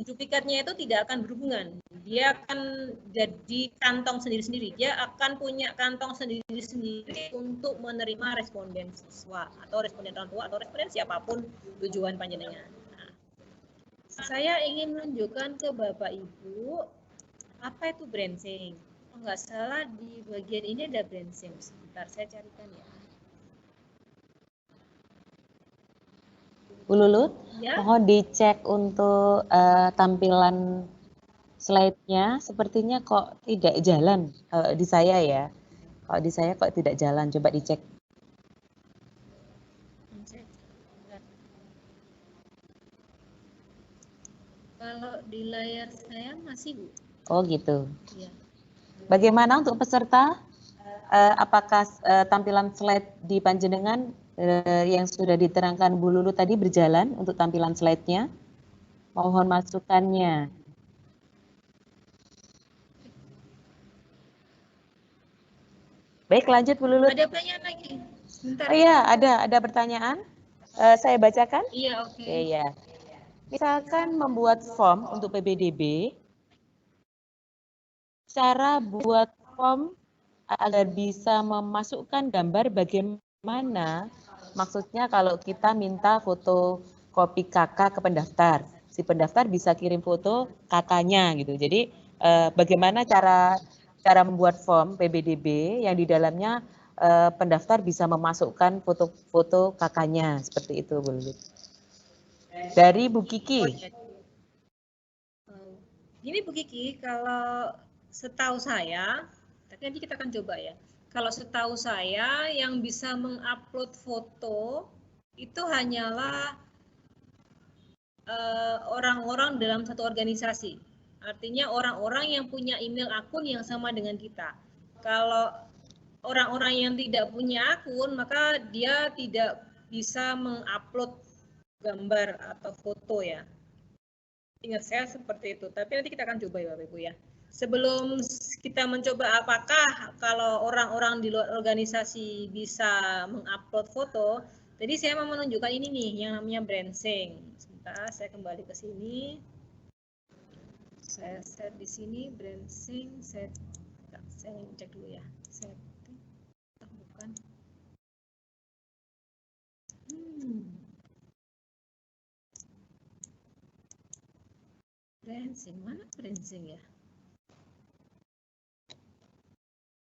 duplikatnya itu tidak akan berhubungan. Dia akan jadi kantong sendiri-sendiri. Dia akan punya kantong sendiri-sendiri untuk menerima responden siswa atau responden orang tua atau responden siapapun tujuan panjenengan. Nah, saya ingin menunjukkan ke Bapak Ibu apa itu branching. Oh, nggak salah di bagian ini ada branching. Sebentar saya carikan ya. Bu Lulut, Ya. mohon dicek untuk tampilan slide-nya. Sepertinya kok tidak jalan di saya ya. Kalau di saya kok tidak jalan, coba dicek. Kalau di layar saya masih, Bu. Oh gitu. Ya. Bagaimana untuk peserta? Apakah tampilan slide di panjenengan yang sudah diterangkan Bu Lulu tadi berjalan untuk tampilan slide-nya? Mohon masukannya. Baik, lanjut Bu Lulu. Ada pertanyaan lagi? Sebentar. Oh iya, ada pertanyaan. Saya bacakan? Iya, oke. Oke, ya. Misalkan membuat form untuk PBDB, cara buat form agar bisa memasukkan gambar bagaimana, maksudnya kalau kita minta foto kopi kakak ke pendaftar, si pendaftar bisa kirim foto kakaknya gitu. Jadi bagaimana cara membuat form PBDB yang di dalamnya pendaftar bisa memasukkan foto-foto kakaknya, seperti itu Bu Lulut. Dari Bu Kiki. Gini Bu Kiki, kalau setahu saya, tapi nanti kita akan coba ya. Kalau setahu saya yang bisa mengupload foto itu hanyalah orang-orang dalam satu organisasi. Artinya orang-orang yang punya email akun yang sama dengan kita. Kalau orang-orang yang tidak punya akun, maka dia tidak bisa mengupload gambar atau foto ya. Ingat saya seperti itu, tapi nanti kita akan coba ya Bapak Ibu ya. Sebelum kita mencoba apakah kalau orang-orang di luar organisasi bisa mengupload foto, jadi saya mau menunjukkan ini nih yang namanya branching. Sebentar, saya kembali ke sini. Saya set di sini branching, saya cek dulu ya. Setting, bukan. Branching, mana branching ya?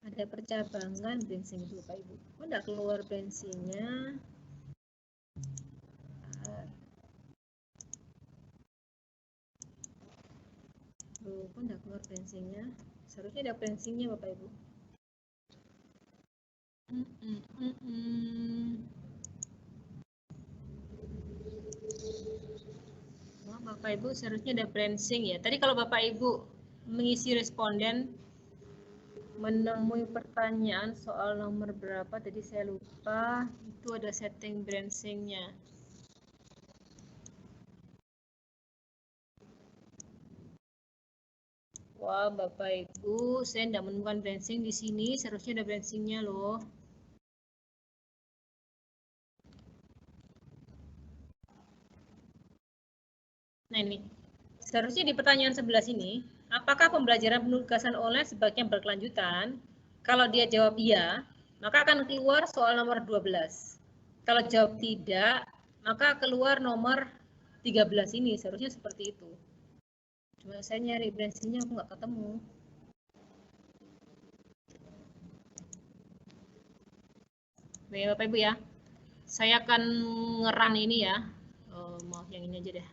Ada percabangan branching itu Pak Ibu. Kok enggak keluar branchingnya? Kok enggak keluar branchingnya? Seharusnya ada branchingnya Bapak Ibu. Bapak Ibu seharusnya ada branching ya. Tadi kalau Bapak Ibu mengisi responden menemui pertanyaan soal nomor berapa, tadi saya lupa, itu ada setting branchingnya. Wah, Bapak Ibu, saya tidak menemukan branching di sini, seharusnya ada branchingnya loh. Nah ini, seharusnya di pertanyaan sebelah sini, apakah pembelajaran penugasan online sebaiknya berkelanjutan? Kalau dia jawab iya, maka akan keluar soal nomor 12. Kalau jawab tidak, maka keluar nomor 13 ini, seharusnya seperti itu. Cuma saya nyari branchingnya, aku nggak ketemu. Baik, Bapak Ibu ya, saya akan ngeran ini ya. Maaf, yang ini aja deh.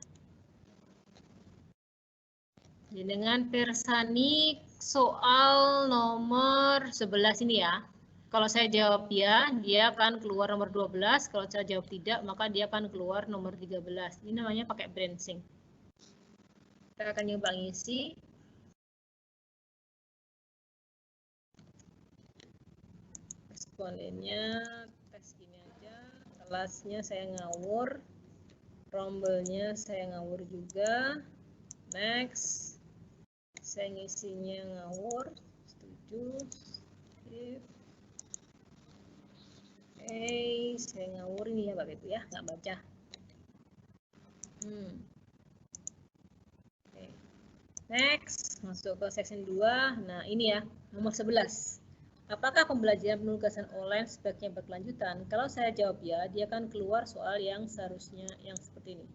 Dengan Persani soal nomor 11 ini ya. Kalau saya jawab ya, dia akan keluar nomor 12. Kalau saya jawab tidak, maka dia akan keluar nomor 13. Ini namanya pakai branching. Kita akan nyoba ngisi. Respondennya tes gini aja. Kelasnya saya ngawur. Rombelnya saya ngawur juga. Next. Saya ngisinya ngawur. Setuju. Skip. Saya ngawur ini ya Bapak Ibu ya, nggak baca. Next, masuk ke section 2. Nah, ini ya, nomor 11. Apakah pembelajaran penugasan online sebaiknya berkelanjutan? Kalau saya jawab ya, dia akan keluar soal yang seharusnya yang seperti ini.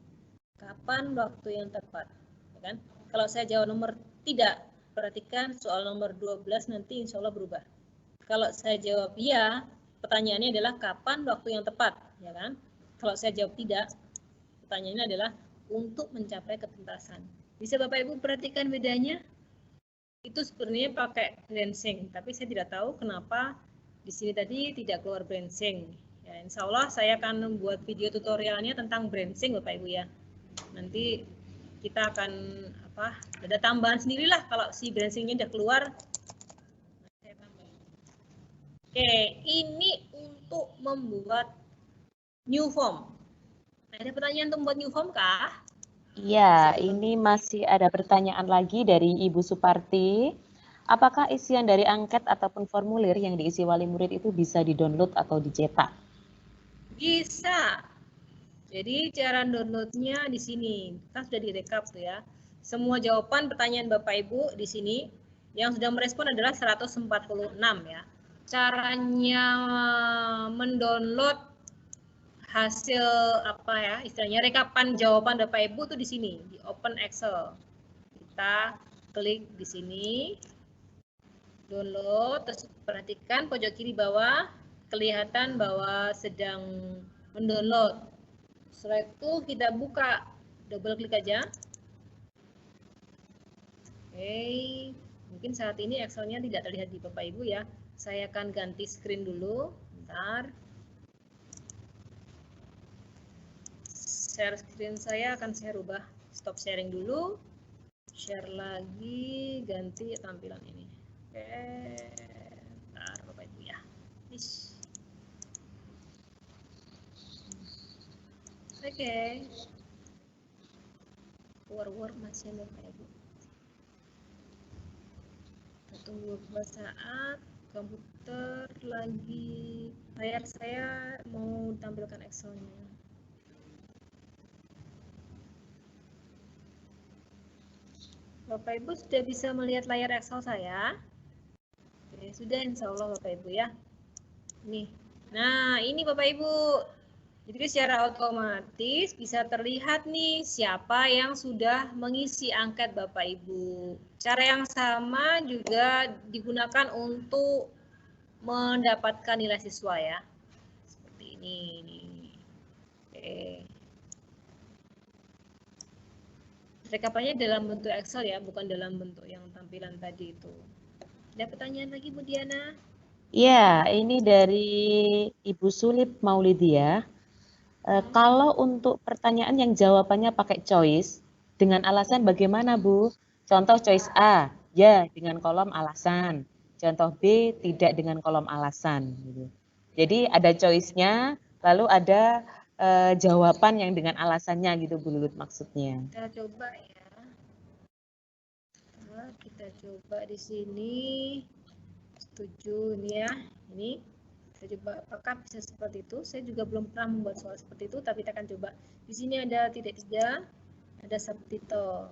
Kapan waktu yang tepat? Ya kan? Kalau saya jawab nomor tidak, perhatikan soal nomor 12 nanti insya Allah berubah. Kalau saya jawab iya, pertanyaannya adalah kapan waktu yang tepat, ya kan? Kalau saya jawab tidak, pertanyaannya adalah untuk mencapai ketuntasan. Bisa Bapak Ibu perhatikan bedanya? Itu sebenarnya pakai branching, tapi saya tidak tahu kenapa di sini tadi tidak keluar branching. Ya, insya Allah saya akan membuat video tutorialnya tentang branching Bapak Ibu ya. Nanti kita akan ada tambahan sendirilah kalau si branchingnya udah keluar. Oke, ini untuk membuat new form. Ada pertanyaan untuk membuat new form kah? Iya, ini masih ada pertanyaan lagi dari Ibu Suparti. Apakah isian dari angket ataupun formulir yang diisi wali murid itu bisa di-download atau dicetak? Bisa. Jadi cara downloadnya di sini. Kan sudah direkap tuh ya. Semua jawaban pertanyaan Bapak Ibu di sini. Yang sudah merespon adalah 146 ya. Caranya mendownload hasil istilahnya rekapan jawaban Bapak Ibu tuh di sini, di Open Excel. Kita klik di sini, download, terus perhatikan pojok kiri bawah kelihatan bahwa sedang mendownload. Setelah itu kita buka, double klik aja. Oke, mungkin saat ini Excelnya tidak terlihat di Bapak Ibu ya. Saya akan ganti screen dulu, bentar. Share screen saya akan saya rubah, stop sharing dulu. Share lagi, ganti tampilan ini. Oke, bentar Bapak Ibu ya. Oke. War masih Bapak Ibu. Kita tunggu beberapa saat. Komputer lagi, layar saya mau tampilkan Excel-nya. Bapak Ibu sudah bisa melihat layar Excel saya? Oke, sudah insya Allah Bapak Ibu ya. Nih, nah ini Bapak Ibu. Jadi secara otomatis bisa terlihat nih siapa yang sudah mengisi angket Bapak Ibu. Cara yang sama juga digunakan untuk mendapatkan nilai siswa ya. Seperti ini nih. Oke. Rekapannya dalam bentuk Excel ya, bukan dalam bentuk yang tampilan tadi itu. Ada pertanyaan lagi Bu Diana? Ya, ini dari Ibu Sulip Maulidia. Kalau untuk pertanyaan yang jawabannya pakai choice, dengan alasan bagaimana Bu? Contoh choice A, ya dengan kolom alasan. Contoh B, tidak dengan kolom alasan. Gitu. Jadi ada choice-nya, lalu ada jawaban yang dengan alasannya gitu Bu Lulut maksudnya. Kita coba ya. Nah, kita coba di sini. Setuju ini ya. Ini saya coba apakah bisa seperti itu. Saya juga belum pernah membuat soal seperti itu, tapi kita akan coba. Di sini ada titik 3, ada subtitle.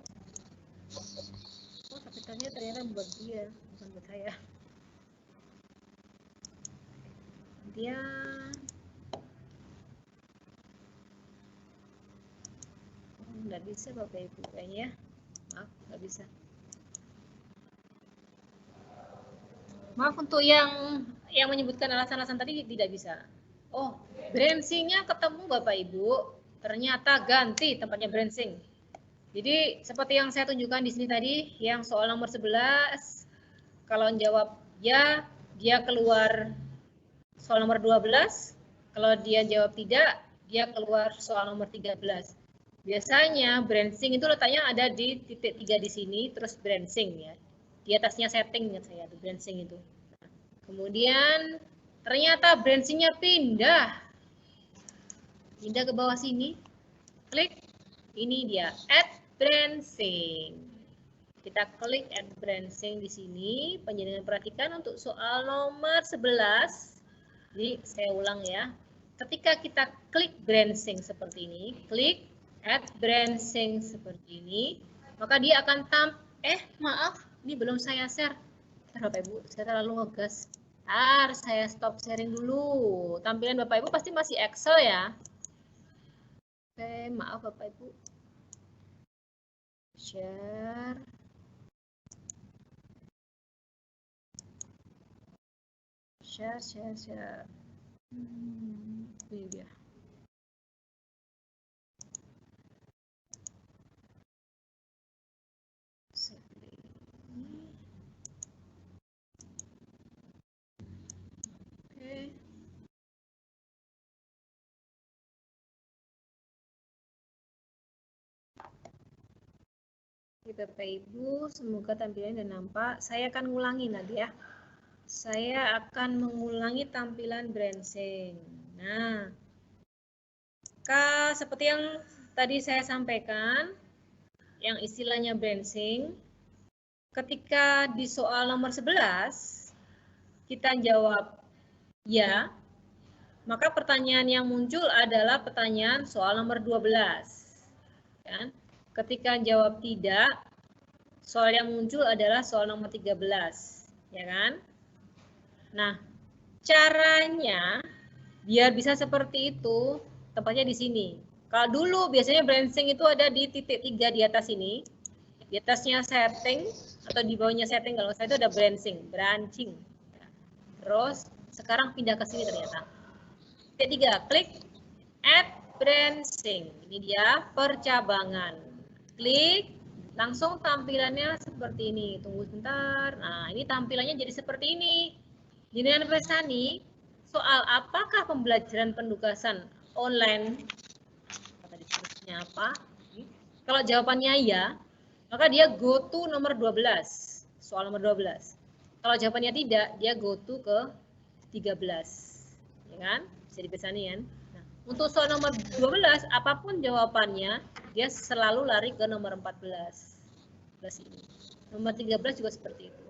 Oh, subtitlenya ternyata buat dia, bukan buat saya. Dia nggak bisa Bapak Ibu kayaknya. Maaf, nggak bisa. Maaf untuk yang menyebutkan alasan-alasan tadi tidak bisa. Oh, branching-nya ketemu Bapak Ibu. Ternyata ganti tempatnya branching. Jadi seperti yang saya tunjukkan di sini tadi, yang soal nomor 11, kalau jawab ya, dia keluar soal nomor 12. Kalau dia jawab tidak, dia keluar soal nomor 13. Biasanya branching itu letaknya ada di titik 3 di sini, terus branching ya. Di atasnya setting ya saya, tuh branching itu. Nah, kemudian ternyata branchingnya pindah ke bawah sini. Klik, ini dia add branching. Kita klik add branching di sini. Panjenengan perhatikan untuk soal nomor 11. Jadi saya ulang ya. Ketika kita klik branching seperti ini, klik add branching seperti ini, maka dia akan maaf, ini belum saya share. Bapak Ibu, saya terlalu ngegas. Harus saya stop sharing dulu. Tampilan Bapak Ibu pasti masih Excel ya. Oke, maaf Bapak Ibu. Share. Share. Ini dia. Oke. Bapak Ibu, semoga tampilannya sudah nampak. Saya akan ngulangi nanti ya. Saya akan mengulangi tampilan branching. Nah, seperti yang tadi saya sampaikan, yang istilahnya branching, ketika di soal nomor 11, kita jawab ya, maka pertanyaan yang muncul adalah pertanyaan soal nomor 12. Kan? Ketika jawab tidak, soal yang muncul adalah soal nomor 13. Ya kan? Nah, caranya biar bisa seperti itu, tempatnya di sini. Kalau dulu biasanya branching itu ada di titik 3 di atas ini. Di atasnya setting atau di bawahnya setting, kalau saya itu ada branching. Terus sekarang pindah ke sini ternyata. Titik 3, klik add branching. Ini dia percabangan. Klik, langsung tampilannya seperti ini. Tunggu sebentar. Nah, ini tampilannya jadi seperti ini. Jenengan Presani, soal apakah pembelajaran penugasan online? Tadi tulisnya apa? Kalau jawabannya ya, maka dia go to nomor 12. Soal nomor 12. Kalau jawabannya tidak, dia go to ke 13. Ya kan? Bisa dipesani kan? Nah, Untuk soal nomor 12, apapun jawabannya, dia selalu lari ke nomor 14. Ini. Nomor 13 juga seperti itu.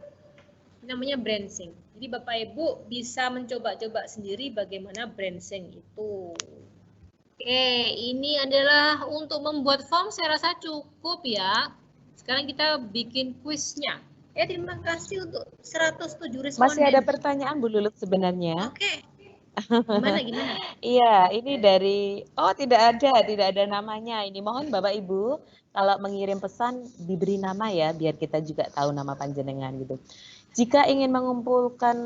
Ini namanya branching. Jadi Bapak Ibu bisa mencoba-coba sendiri bagaimana branching itu. Oke, ini adalah untuk membuat form saya rasa cukup ya. Sekarang kita bikin kuisnya. Terima kasih untuk 107 responden. Masih ada pertanyaan Bu Lulut sebenarnya. Oke. Gimana? Iya, ini dari tidak ada namanya. Ini mohon Bapak Ibu kalau mengirim pesan diberi nama ya, biar kita juga tahu nama panjenengan gitu. Jika ingin mengumpulkan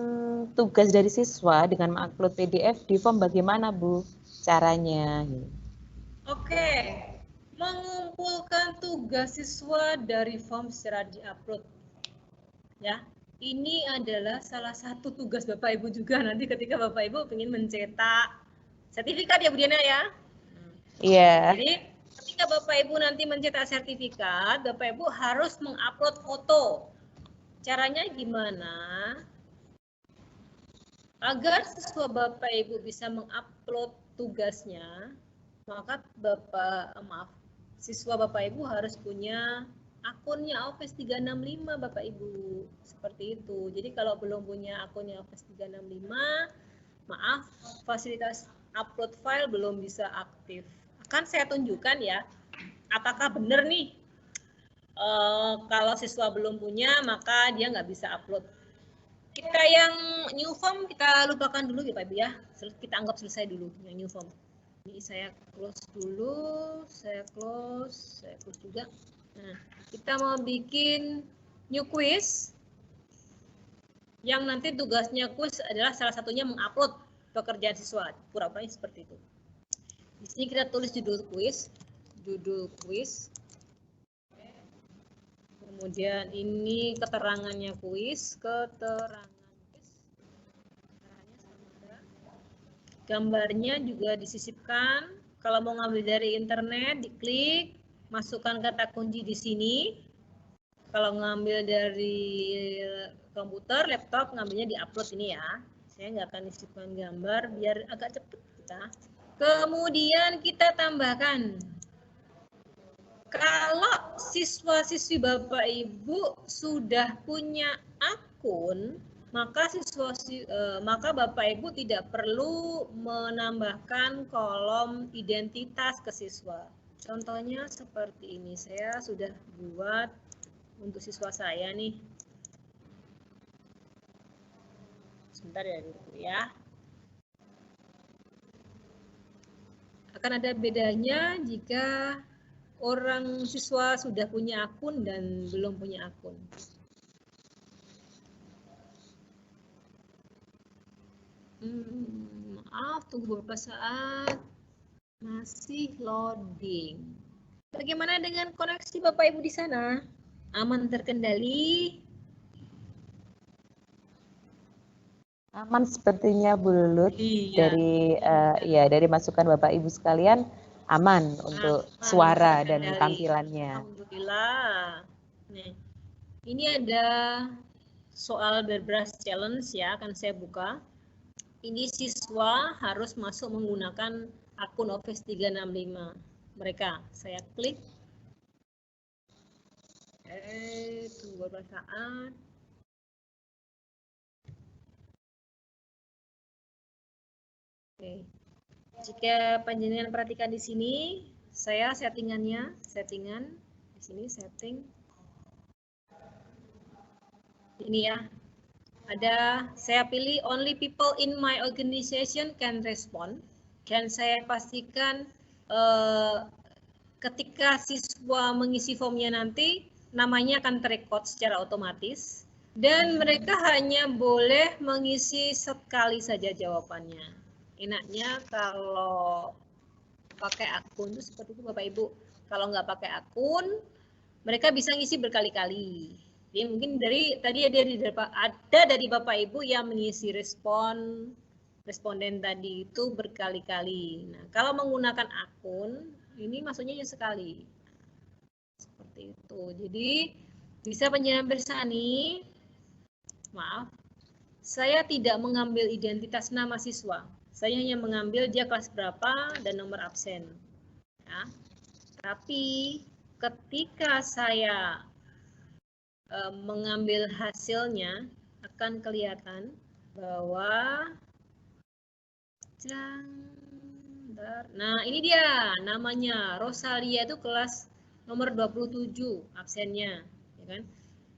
tugas dari siswa dengan mengupload PDF di form bagaimana Bu caranya? Oke, mengumpulkan tugas siswa dari form secara diupload. Ya, ini adalah salah satu tugas Bapak Ibu juga nanti ketika Bapak Ibu ingin mencetak sertifikat ya Bu Diana ya. Iya. Jadi ketika Bapak Ibu nanti mencetak sertifikat, Bapak Ibu harus mengupload foto. Caranya gimana? Agar siswa Bapak Ibu bisa mengupload tugasnya, maka siswa Bapak Ibu harus punya akunnya Office 365 Bapak Ibu. Seperti itu. Jadi kalau belum punya akunnya Office 365, maaf, fasilitas upload file belum bisa aktif. Akan saya tunjukkan ya, apakah benar nih kalau siswa belum punya maka dia nggak bisa upload. Kita yang new form kita lupakan dulu ya Pak Ibu ya. Kita anggap selesai dulu yang new form. Ini saya close dulu, saya close juga. Nah, kita mau bikin new quiz. Yang nanti tugasnya quiz adalah salah satunya mengupload pekerjaan siswa. Pura-puranya seperti itu. Di sini kita tulis judul quiz. Kemudian ini keterangannya kuis, gambarnya juga disisipkan. Kalau mau ngambil dari internet, diklik, masukkan kata kunci di sini. Kalau ngambil dari komputer, laptop, ngambilnya di-upload ini ya. Saya nggak akan disisipkan gambar, biar agak cepat kita. Kemudian kita tambahkan. Kalau siswa-siswi Bapak Ibu sudah punya akun, maka maka Bapak Ibu tidak perlu menambahkan kolom identitas ke siswa. Contohnya seperti ini, saya sudah buat untuk siswa saya nih. Sebentar ya dulu ya. Akan ada bedanya jika orang siswa sudah punya akun dan belum punya akun. Maaf, tunggu beberapa saat. Masih loading. Bagaimana dengan koneksi Bapak Ibu di sana? Aman terkendali? Aman sepertinya Bu Lulut. Iya. Dari masukan Bapak Ibu sekalian aman untuk suara dan tampilannya. Alhamdulillah. Nih, ini ada soal berbras challenge ya, akan saya buka. Ini siswa harus masuk menggunakan akun Office 365 mereka. Saya klik. Tunggu beberapa saat. Oke. Jika panjenengan perhatikan di sini, saya settingan di sini setting. Ini ya. Saya pilih only people in my organization can respond. Dan saya pastikan ketika siswa mengisi formnya nanti, namanya akan terekod secara otomatis. Dan mereka hanya boleh mengisi sekali saja jawabannya. Enaknya kalau pakai akun itu seperti itu Bapak Ibu. Kalau nggak pakai akun, mereka bisa ngisi berkali-kali. Jadi mungkin ada dari Bapak Ibu yang mengisi responden tadi itu berkali-kali. Nah, kalau menggunakan akun, ini maksudnya yang sekali. Seperti itu. Jadi bisa panjenengan bersani. Maaf, saya tidak mengambil identitas nama siswa. Saya hanya mengambil dia kelas berapa dan nomor absen. Ya. Tapi ketika saya mengambil hasilnya, akan kelihatan bahwa nah ini dia namanya Rosalia itu kelas nomor 27 absennya, ya kan?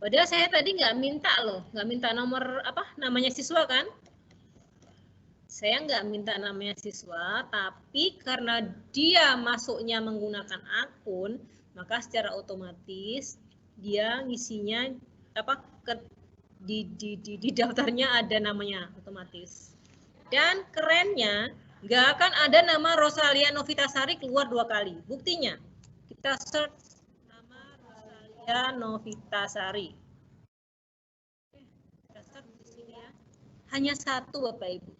Padahal saya tadi nggak minta loh, nggak minta nomor namanya siswa kan? Saya nggak minta namanya siswa, tapi karena dia masuknya menggunakan akun, maka secara otomatis dia ngisinya di daftarnya ada namanya otomatis. Dan kerennya, nggak akan ada nama Rosalia Novitasari keluar 2 kali. Buktinya, kita search nama Rosalia Novitasari. Kita search di sini ya. Hanya 1 Bapak Ibu.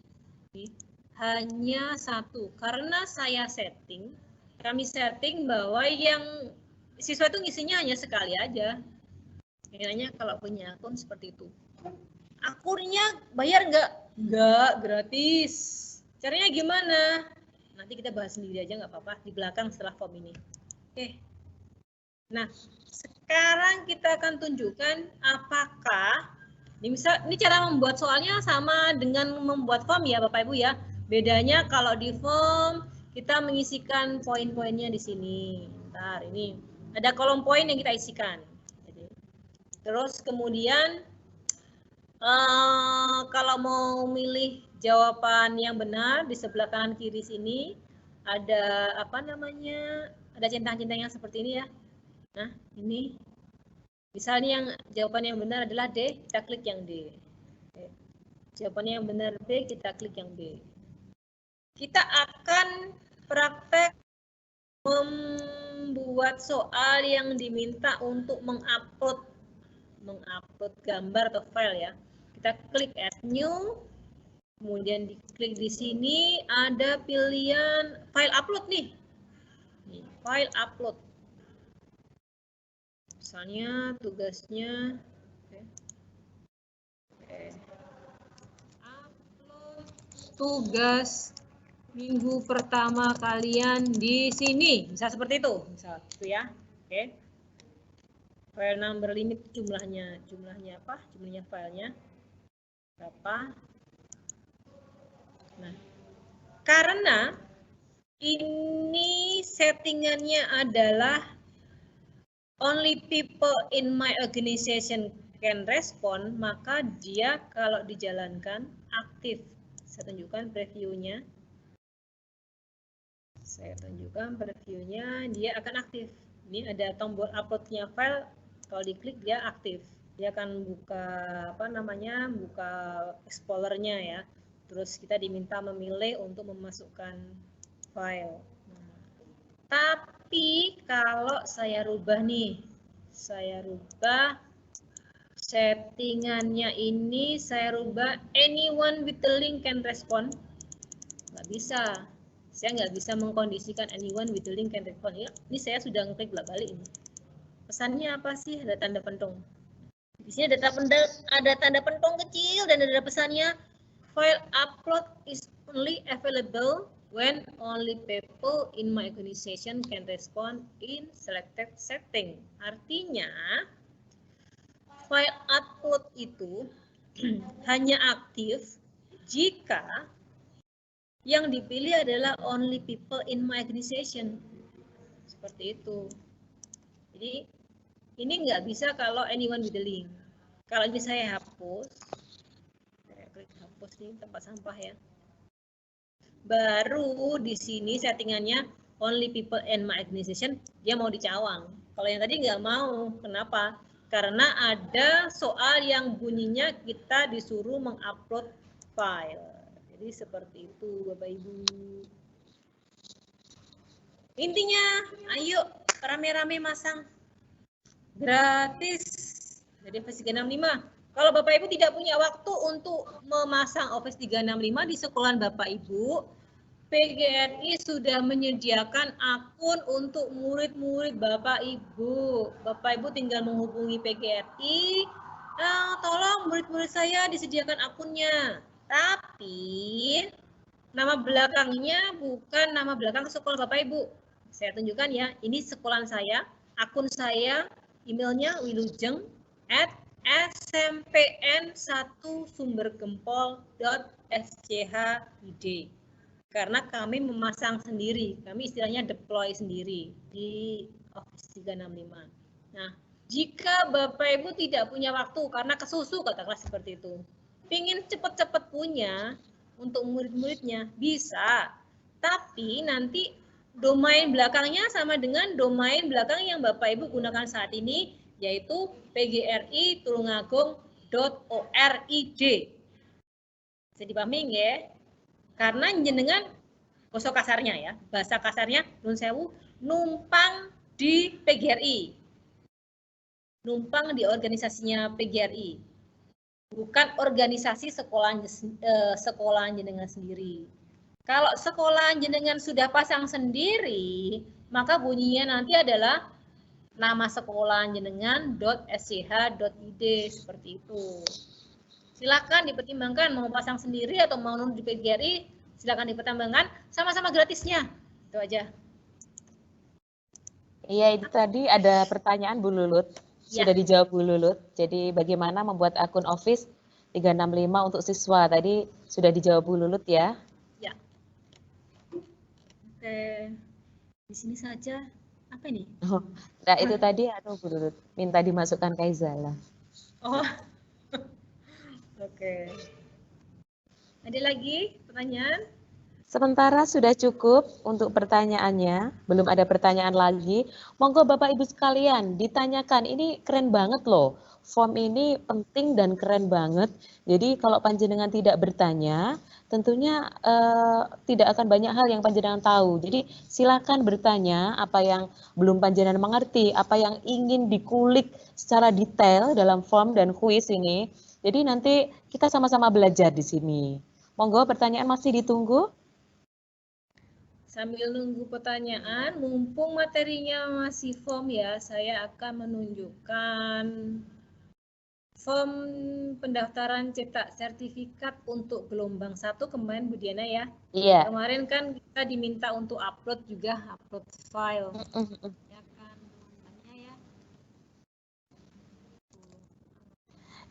Hanya 1. Karena kami setting bahwa yang siswa itu ngisinya hanya sekali aja. Kayaknya kalau punya akun seperti itu. Akunnya bayar nggak? Nggak, gratis. Caranya gimana? Nanti kita bahas sendiri aja nggak apa-apa di belakang setelah form ini. Oke. Nah, sekarang kita akan tunjukkan apakah ini cara membuat soalnya sama dengan membuat form ya Bapak Ibu ya. Bedanya kalau di form kita mengisikan poin-poinnya di sini. Bentar, ini ada kolom poin yang kita isikan. Terus kemudian kalau mau milih jawaban yang benar di sebelah kanan kiri sini ada ada centang-centang yang seperti ini ya. Nah, ini misalnya yang jawaban yang benar adalah D, kita klik yang D. Jawabannya yang benar B, kita klik yang B. Kita akan praktek membuat soal yang diminta untuk mengupload gambar atau file ya. Kita klik add new, kemudian diklik di sini ada pilihan file upload nih. File upload. Misalnya tugasnya upload tugas minggu pertama kalian di sini. Bisa seperti itu, misal itu ya. Oke. File number limit jumlahnya apa? Jumlahnya filenya berapa? Nah, karena ini settingannya adalah only people in my organization can respond, maka dia kalau dijalankan aktif. Saya tunjukkan previewnya. Dia akan aktif. Ini ada tombol uploadnya file. Kalau diklik dia aktif, dia akan buka buka explorernya ya. Terus kita diminta memilih untuk memasukkan file. Tapi kalau saya rubah nih, settingannya ini saya rubah anyone with the link can respond. Nggak bisa, saya nggak bisa mengkondisikan anyone with the link can respond. Ya, ini saya sudah ngeklik balik ini. Pesannya apa sih? Ada tanda pentung. Di sini ada tanda pentung kecil dan ada pesannya file upload is only available when only people in my organization can respond in selected setting. Artinya file upload itu hanya aktif jika yang dipilih adalah only people in my organization. Seperti itu. Jadi ini nggak bisa kalau anyone with the link. Kalau ini saya hapus, saya klik hapus nih tempat sampah ya. Baru di sini settingannya only people in my organization, dia mau dicawang. Kalau yang tadi nggak mau, kenapa? Karena ada soal yang bunyinya kita disuruh mengupload file. Jadi seperti itu Bapak Ibu. Intinya, ayo rame-rame masang. Gratis dari Office 365. Kalau Bapak Ibu tidak punya waktu untuk memasang Office 365 di sekolah Bapak Ibu, PGRI sudah menyediakan akun untuk murid-murid Bapak Ibu. Bapak Ibu tinggal menghubungi PGRI, tolong murid-murid saya disediakan akunnya. Tapi nama belakangnya bukan nama belakang sekolah Bapak Ibu. Saya tunjukkan ya, ini sekolah saya, akun saya, emailnya wilujeng@smpn1sumbergempol.schid. Karena kami memasang sendiri, kami istilahnya deploy sendiri di Office 365. Nah, jika Bapak Ibu tidak punya waktu karena kesusu katakanlah seperti itu, ingin cepat-cepat punya untuk murid-muridnya bisa, tapi nanti domain belakangnya sama dengan domain belakang yang Bapak Ibu gunakan saat ini, yaitu pgri.tulungagung.org. Bisa dipahami ya? Karena jenengan basa kasarnya ya, bahasa kasarnya nun sewu numpang di PGRI. Numpang di organisasinya PGRI. Bukan organisasi sekolah jenengan sendiri. Kalau sekolah jenengan sudah pasang sendiri, maka bunyinya nanti adalah nama sekolah jenengan.sch.id seperti itu. Silakan dipertimbangkan mau pasang sendiri atau mau di PGRI, silakan dipertimbangkan, sama-sama gratisnya. Itu aja. Iya, itu tadi ada pertanyaan Bu Lulut. Sudah dijawab Bu Lulut. Jadi bagaimana membuat akun Office 365 untuk siswa? Tadi sudah dijawab Bu Lulut ya. Ya. Oke. Di sini saja. Apa ini? Oh, nah itu tadi Bu Lulut minta dimasukkan Kaizala. Oh. Oke. Ada lagi pertanyaan? Sementara sudah cukup untuk pertanyaannya, belum ada pertanyaan lagi. Monggo Bapak Ibu sekalian ditanyakan, ini keren banget loh. Form ini penting dan keren banget. Jadi kalau panjenengan tidak bertanya, tentunya tidak akan banyak hal yang panjenengan tahu. Jadi silakan bertanya apa yang belum panjenengan mengerti, apa yang ingin dikulik secara detail dalam form dan kuis ini. Jadi nanti kita sama-sama belajar di sini. Monggo pertanyaan masih ditunggu. Sambil nunggu pertanyaan, mumpung materinya masih form ya, saya akan menunjukkan form pendaftaran cetak sertifikat untuk gelombang 1 kemarin Bu Diana ya. Iya. Kemarin kan kita diminta untuk upload juga, upload file. Ya kan, ya.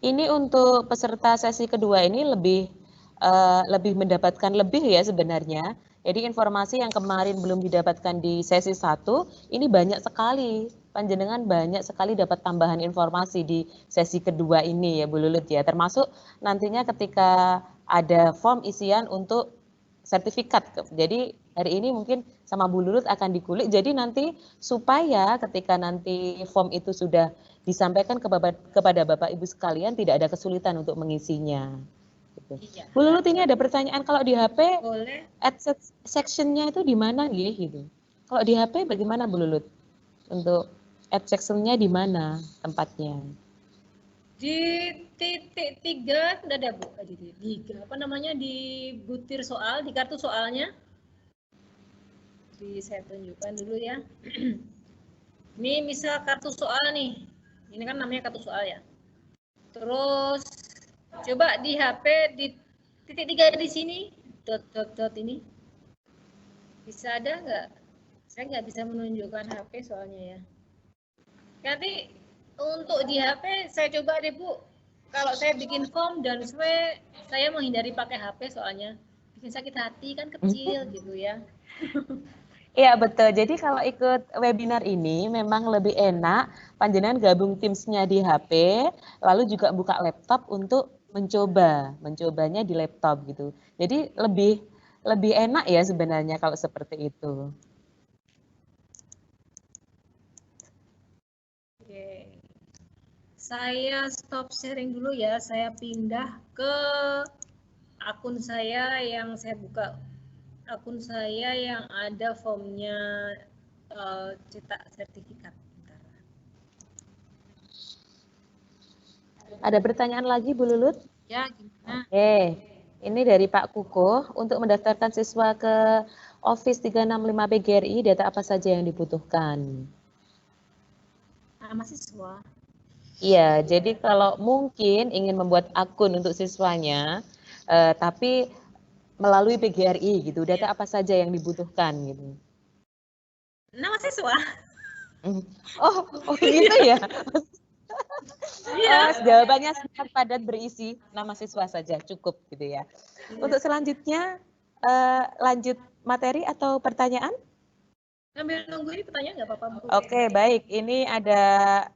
Ini untuk peserta sesi kedua ini lebih mendapatkan lebih ya sebenarnya. Jadi informasi yang kemarin belum didapatkan di sesi 1, ini banyak sekali. Panjenengan banyak sekali dapat tambahan informasi di sesi kedua ini ya Bu Lulut ya. Termasuk nantinya ketika ada form isian untuk sertifikat. Jadi hari ini mungkin sama Bu Lulut akan dikulik. Jadi nanti supaya ketika nanti form itu sudah disampaikan kepada Bapak Ibu sekalian tidak ada kesulitan untuk mengisinya. Gitu. Iya. Bu Lulut ini ada pertanyaan, kalau di HP boleh. Add section-nya itu di mana gitu? Kalau di HP bagaimana Bu Lulut? Untuk add section-nya di mana tempatnya? Di titik 3 sudah ada Bu, di titik 3. Apa namanya, di butir soal, di kartu soalnya. Saya tunjukkan dulu ya. Ini misal kartu soal nih. Ini kan namanya kartu soal ya. Terus coba di HP di titik 3 di sini, dot ini. Bisa ada nggak? Saya nggak bisa menunjukkan HP soalnya ya. Nanti untuk di HP saya coba deh Bu. Kalau saya bikin form dan saya menghindari pakai HP soalnya bikin sakit hati kan kecil gitu ya. Iya betul, jadi kalau ikut webinar ini memang lebih enak panjenengan gabung Teams-nya di HP, lalu juga buka laptop untuk mencobanya di laptop gitu. Jadi lebih enak ya sebenarnya kalau seperti itu. Oke. Saya stop sharing dulu ya, saya pindah ke akun saya yang saya buka. Akun saya yang ada formnya cetak sertifikat. Ada pertanyaan lagi Bu Lulut? Ya, gimana? Oke, ini dari Pak Kuko. Untuk mendaftarkan siswa ke Office 365 PGRI, data apa saja yang dibutuhkan? Nama siswa. Iya, jadi kalau mungkin ingin membuat akun untuk siswanya, tapi melalui PGRI gitu. Data apa saja yang dibutuhkan gitu? Nama siswa. Oh gitu ya. Iya. Jawabannya singkat padat berisi nama siswa saja cukup gitu ya. Untuk selanjutnya lanjut materi atau pertanyaan? Sambil nunggu ini pertanyaan nggak apa-apa, Bu? Oke, baik. Ini ada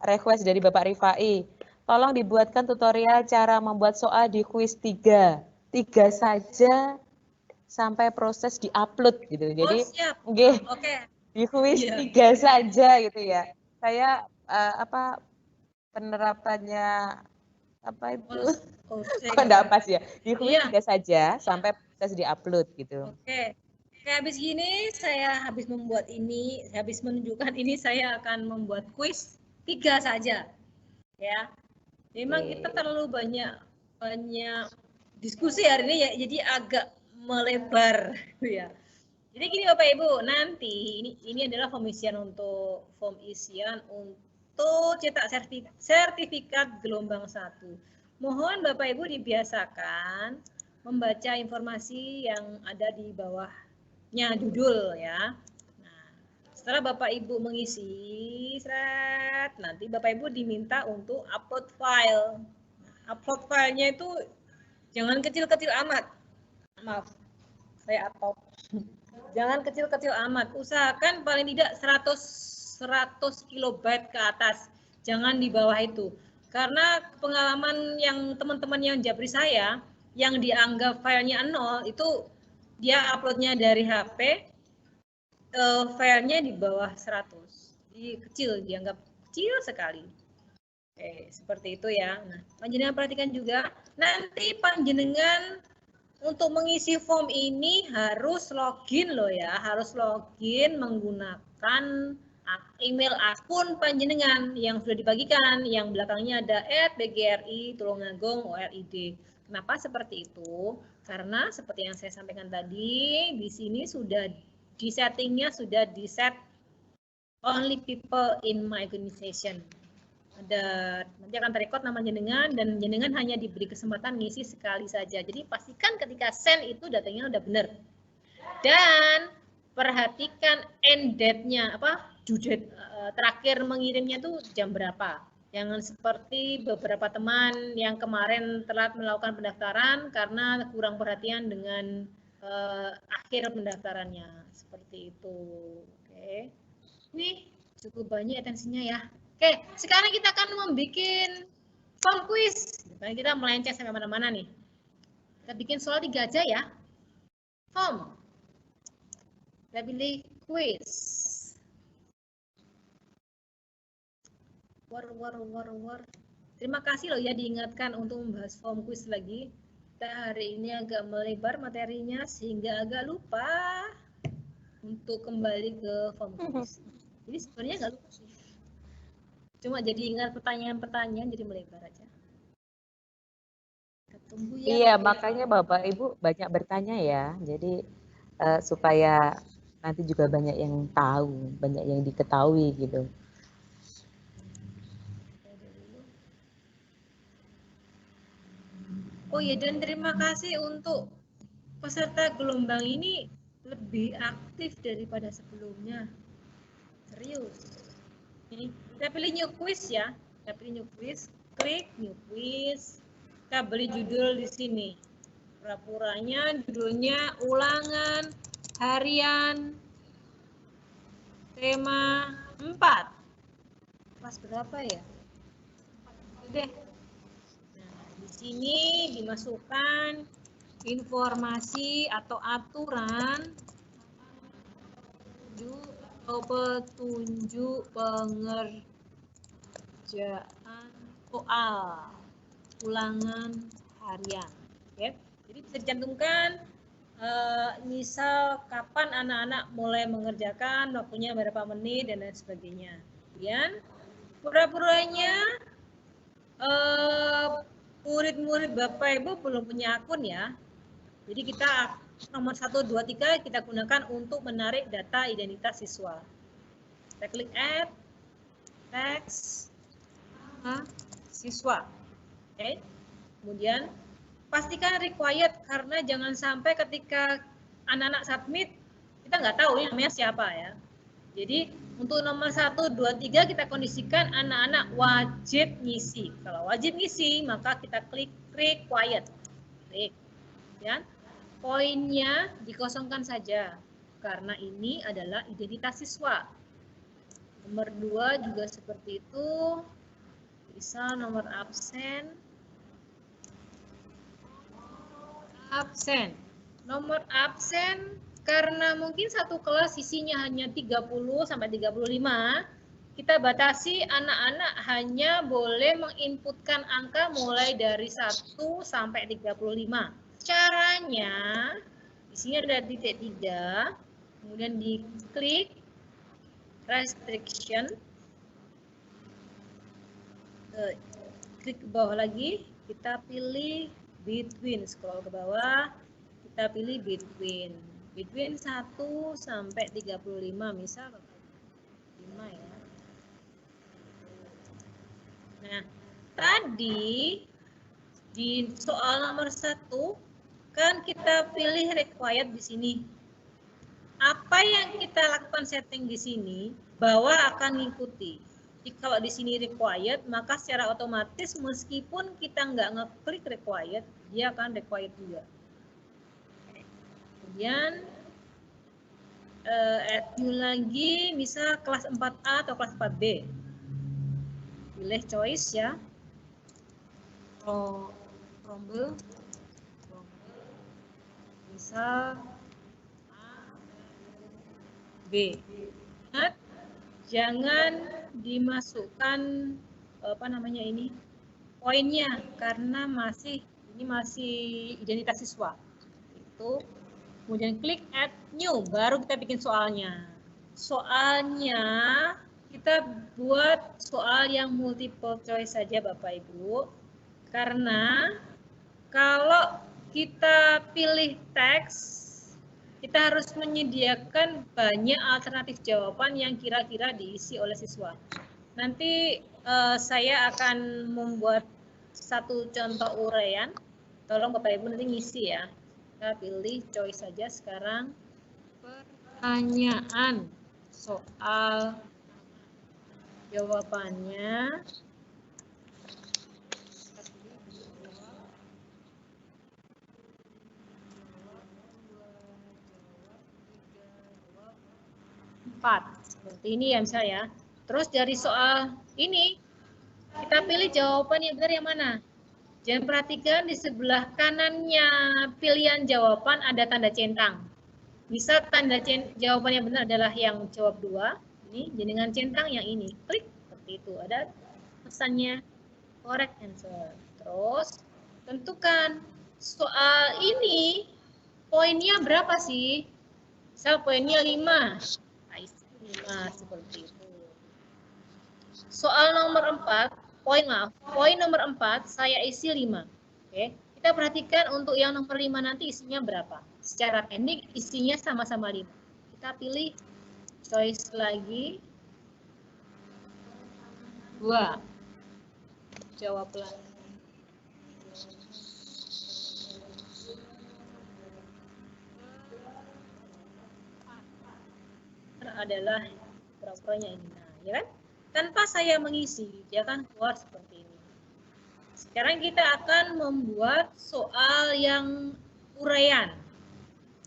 request dari Bapak Rifai. Tolong dibuatkan tutorial cara membuat soal di kuis 3. 3 saja sampai proses di-upload gitu. Jadi, siap. Oke. Di kuis Iya. 3 saja gitu ya. Saya penerapannya apa itu? Kok enggak pas ya? Di kuis 3 saja sampai proses di-upload gitu. Oke. Kayak habis gini, saya habis membuat ini, habis menunjukkan ini, saya akan membuat kuis 3 saja. Ya. Memang kita terlalu banyak diskusi hari ini ya, jadi agak melebar ya. Jadi gini Bapak Ibu, nanti ini adalah form isian untuk cetak sertifikat gelombang 1. Mohon Bapak Ibu dibiasakan membaca informasi yang ada di bawahnya judul ya. Nah, setelah Bapak Ibu mengisi, nanti Bapak Ibu diminta untuk upload file. Nah, upload filenya itu jangan kecil-kecil amat. Maaf, saya atau jangan kecil-kecil amat. Usahakan paling tidak 100 kilobyte ke atas. Jangan di bawah itu. Karena pengalaman yang teman-teman yang japri saya, yang dianggap filenya 0, itu dia uploadnya dari HP, filenya di bawah 100. Jadi kecil, dianggap kecil sekali. Oke, seperti itu ya. Nah, panjenengan perhatikan juga. Nanti panjenengan untuk mengisi form ini harus login loh ya, harus login menggunakan email akun panjenengan yang sudah dibagikan, yang belakangnya ada @bgri_tulungagung_olid. Kenapa seperti itu? Karena seperti yang saya sampaikan tadi, di sini sudah di settingnya sudah di set only people in my organization. Nanti akan terrecord nama jenengan dan jenengan hanya diberi kesempatan ngisi sekali saja. Jadi pastikan ketika send itu datanya udah benar. Dan perhatikan end date-nya, due date terakhir mengirimnya itu jam berapa. Jangan seperti beberapa teman yang kemarin telat melakukan pendaftaran karena kurang perhatian dengan akhir pendaftarannya. Seperti itu. Oke. Nih, cukup banyak atensinya ya. Oke, sekarang kita akan membuat form quiz. Kita melenceng sampai mana-mana nih. Kita bikin soal 3 aja ya. Form. Kita pilih quiz. Terima kasih loh ya diingatkan untuk membahas form quiz lagi. Kita hari ini agak melebar materinya sehingga agak lupa untuk kembali ke form quiz. Jadi sebenarnya nggak lupa sih. Cuma jadi ingat pertanyaan-pertanyaan jadi melebar aja. Tunggu ya. Iya, makanya Bapak Ibu banyak bertanya ya. Jadi supaya nanti juga banyak yang tahu, banyak yang diketahui gitu. Oh iya, dan terima kasih untuk peserta gelombang ini lebih aktif daripada sebelumnya. Serius. Ini kita pilih new quiz ya. Kita pilih new quiz, klik new quiz. Kita beri judul di sini. Pura-puranya judulnya ulangan harian tema 4. Kelas berapa ya? Oke. Nah, di sini dimasukkan informasi atau aturan atau petunjuk pengerjaan soal ulangan harian. Oke. Jadi bisa dicantumkan misal kapan anak-anak mulai mengerjakan, waktunya berapa menit dan lain sebagainya. Kemudian pura-puranya murid-murid Bapak Ibu belum punya akun ya. Jadi kita nomor 1, 2, 3 kita gunakan untuk menarik data identitas siswa. Kita klik add text siswa. Oke. Kemudian pastikan required, karena jangan sampai ketika anak-anak submit, kita nggak tahu ini namanya siapa ya. Jadi untuk nomor 1, 2, 3 kita kondisikan anak-anak wajib ngisi. Kalau wajib ngisi, maka kita klik required. Klik. Ya. Poinnya dikosongkan saja, karena ini adalah identitas siswa. Nomor 2 juga seperti itu. Bisa nomor absen. Absen. Nomor absen karena mungkin satu kelas isinya hanya 30 sampai 35, kita batasi anak-anak hanya boleh menginputkan angka mulai dari 1 sampai 35. Caranya, di sini ada titik 3, kemudian diklik restriction, klik ke bawah lagi, kita pilih between, scroll ke bawah, kita pilih between 1 sampai 35, misal 5 ya. Nah, tadi di soal nomor 1 kan kita pilih required di sini. Apa yang kita lakukan setting di sini, bawah akan mengikuti. Jadi kalau di sini required, maka secara otomatis meskipun kita nggak ngeklik required, dia akan required juga. Kemudian add new lagi, misal kelas 4A atau kelas 4B. Pilih choice ya. Rumble. Misal A, B. Ingat, jangan dimasukkan poinnya, karena ini masih identitas siswa. Itu. Kemudian klik add new, baru kita bikin soalnya. Soalnya kita buat soal yang multiple choice saja Bapak Ibu. Karena kalau kita pilih teks, kita harus menyediakan banyak alternatif jawaban yang kira-kira diisi oleh siswa. Nanti saya akan membuat satu contoh uraian. Tolong Bapak Ibu nanti ngisi ya. Kita pilih choice saja sekarang. Pertanyaan soal jawabannya. Seperti ini ya misalnya. Terus dari soal ini kita pilih jawaban yang benar yang mana. Jangan perhatikan di sebelah kanannya pilihan jawaban ada tanda centang. Misal tanda jawaban yang benar adalah yang jawab 2. Ini dengan centang yang ini. Klik seperti itu. Ada pesannya correct answer. Terus tentukan soal ini poinnya berapa sih? Misal poinnya 5. 5 seperti itu. Soal nomor 4, poin nomor 4 saya isi 5. Oke, kita perhatikan untuk yang nomor 5 nanti isinya berapa. Secara teknik isinya sama-sama 5. Kita pilih choice lagi. 2. Jawab lagi. Adalah pura-puranya ini. Nah, ya kan? Tanpa saya mengisi, dia akan keluar seperti ini. Sekarang kita akan membuat soal yang uraian.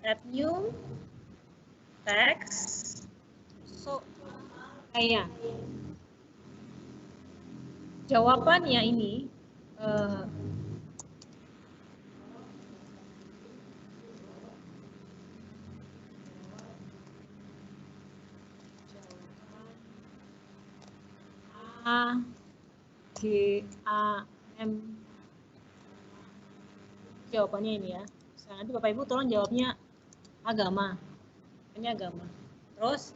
Add new text uraian. Jawabannya ini A, G, A, M. Jawabannya ini ya. Nanti Bapak Ibu tolong jawabnya agama. Ini agama. Terus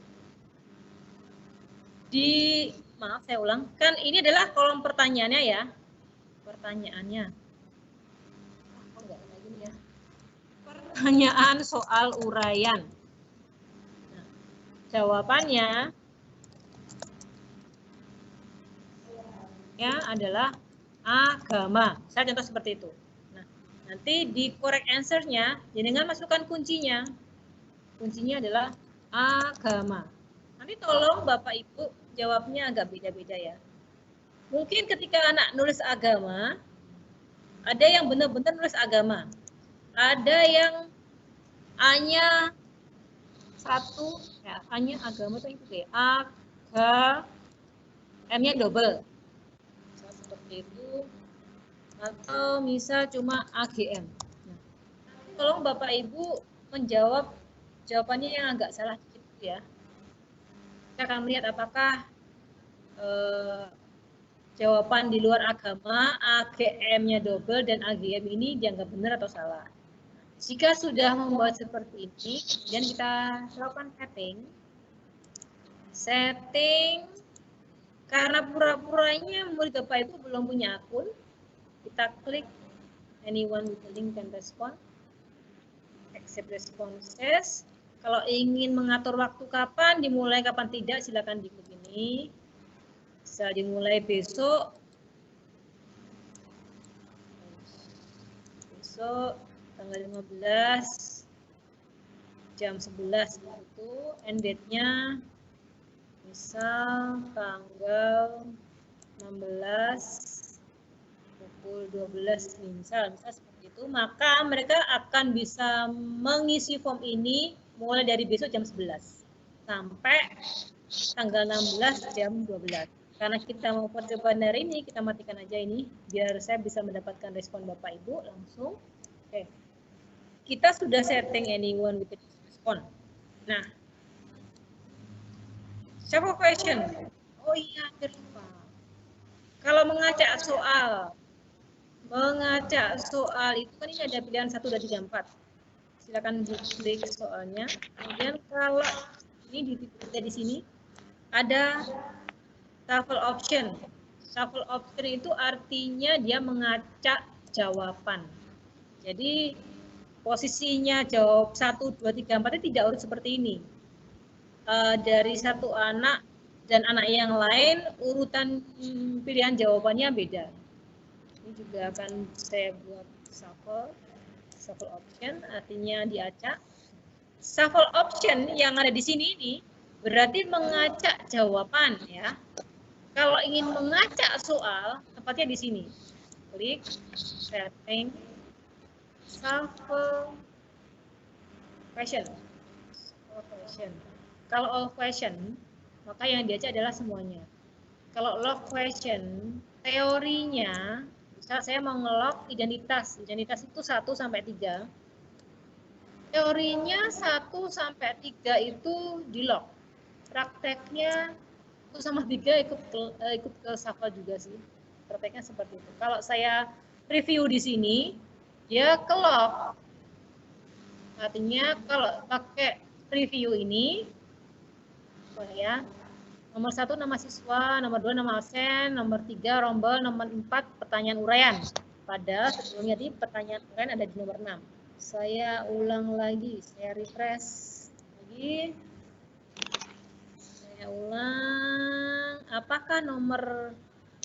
maaf saya ulang. Kan ini adalah kolom pertanyaannya ya. Pertanyaannya. Kok enggak kayak gini ya? Pertanyaan soal uraian. Nah, jawabannya ya adalah agama. Saya contoh seperti itu. Nanti di correct answer-nya, jenengan masukkan kuncinya. Kuncinya adalah agama. Nanti tolong Bapak Ibu jawabnya agak beda-beda ya. Mungkin ketika anak nulis agama, ada yang benar-benar nulis agama. Ada yang A-nya satu, ya, A-nya agama itu ya. A, M-nya double. Seperti itu. Atau misal cuma AGM. Nah, tolong Bapak Ibu menjawab jawabannya yang agak salah dikit ya. Kita akan melihat apakah jawaban di luar agama, AGM-nya double dan AGM ini dianggap benar atau salah. Jika sudah membuat seperti ini, kemudian kita lakukan setting. Karena pura-puranya murid Bapak Ibu belum punya akun, kita klik anyone with the link can respond, accept responses. Kalau ingin mengatur waktu kapan dimulai, kapan tidak, silakan diklik ini. Bisa dimulai besok tanggal 15 jam 11 itu, end date-nya misal tanggal 16 pukul 12 misal seperti itu, maka mereka akan bisa mengisi form ini mulai dari besok jam 11 sampai tanggal 16 jam 12. Karena kita mau percobaan hari ini, kita matikan aja ini biar saya bisa mendapatkan respon Bapak Ibu langsung. Oke. Kita sudah setting anyone with respond. Nah, siapa question? Oh iya, lupa. Kalau mengacak soal itu kan ini ada pilihan 1, 2, 3, 4. Silakan diklik soalnya. Kemudian kalau ini di sini ada shuffle option. Shuffle option itu artinya dia mengacak jawaban. Jadi posisinya jawab 1, 2, 3, 4 itu tidak urut seperti ini. Dari satu anak dan anak yang lain urutan pilihan jawabannya beda. Ini juga akan saya buat shuffle option artinya diacak. Shuffle option yang ada di sini ini berarti mengacak jawaban ya. Kalau ingin mengacak soal, tepatnya di sini. Klik setting shuffle question. Kalau all question, maka yang diacak adalah semuanya. Kalau log question, teorinya, misal saya mau ngelog identitas itu 1 sampai 3. Teorinya 1 sampai 3 itu di log. Prakteknya 1 sama 3 ikut ke shuffle juga sih. Prakteknya seperti itu. Kalau saya review di sini, dia ke log. Artinya kalau pakai review ini, ya, nomor 1 nama siswa, nomor 2 nama absen, nomor 3 rombel, nomor 4 pertanyaan uraian. Pada sebelumnya di pertanyaan uraian ada di nomor 6. Saya ulang lagi, saya refresh lagi. Saya ulang, apakah nomor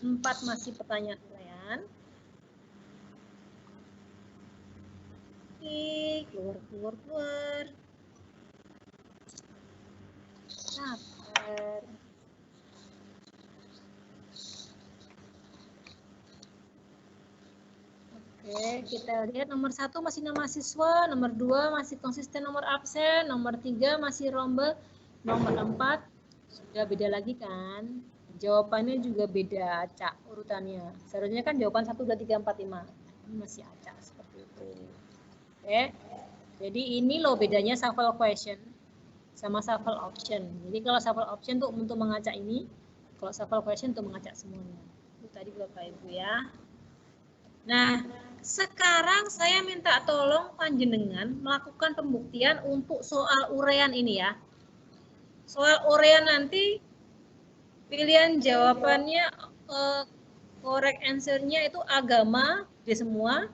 4 masih pertanyaan uraian? Keluar. Sabar. Oke, kita lihat nomor 1 masih nama siswa, nomor 2 masih konsisten nomor absen, nomor 3 masih rombel, nomor 4 sudah beda lagi kan? Jawabannya juga beda acak urutannya. Seharusnya kan jawaban 1, 2, 3, 4, 5. Ini masih acak seperti itu. Oke. Jadi ini loh bedanya shuffle question sama shuffle option. Jadi kalau shuffle option tuh untuk mengacak ini, kalau shuffle question untuk mengacak semuanya. Itu tadi Bapak Ibu ya. Nah, sekarang saya minta tolong panjenengan melakukan pembuktian untuk soal uraian ini ya. Soal uraian nanti pilihan jawabannya correct answer-nya itu agama di semua,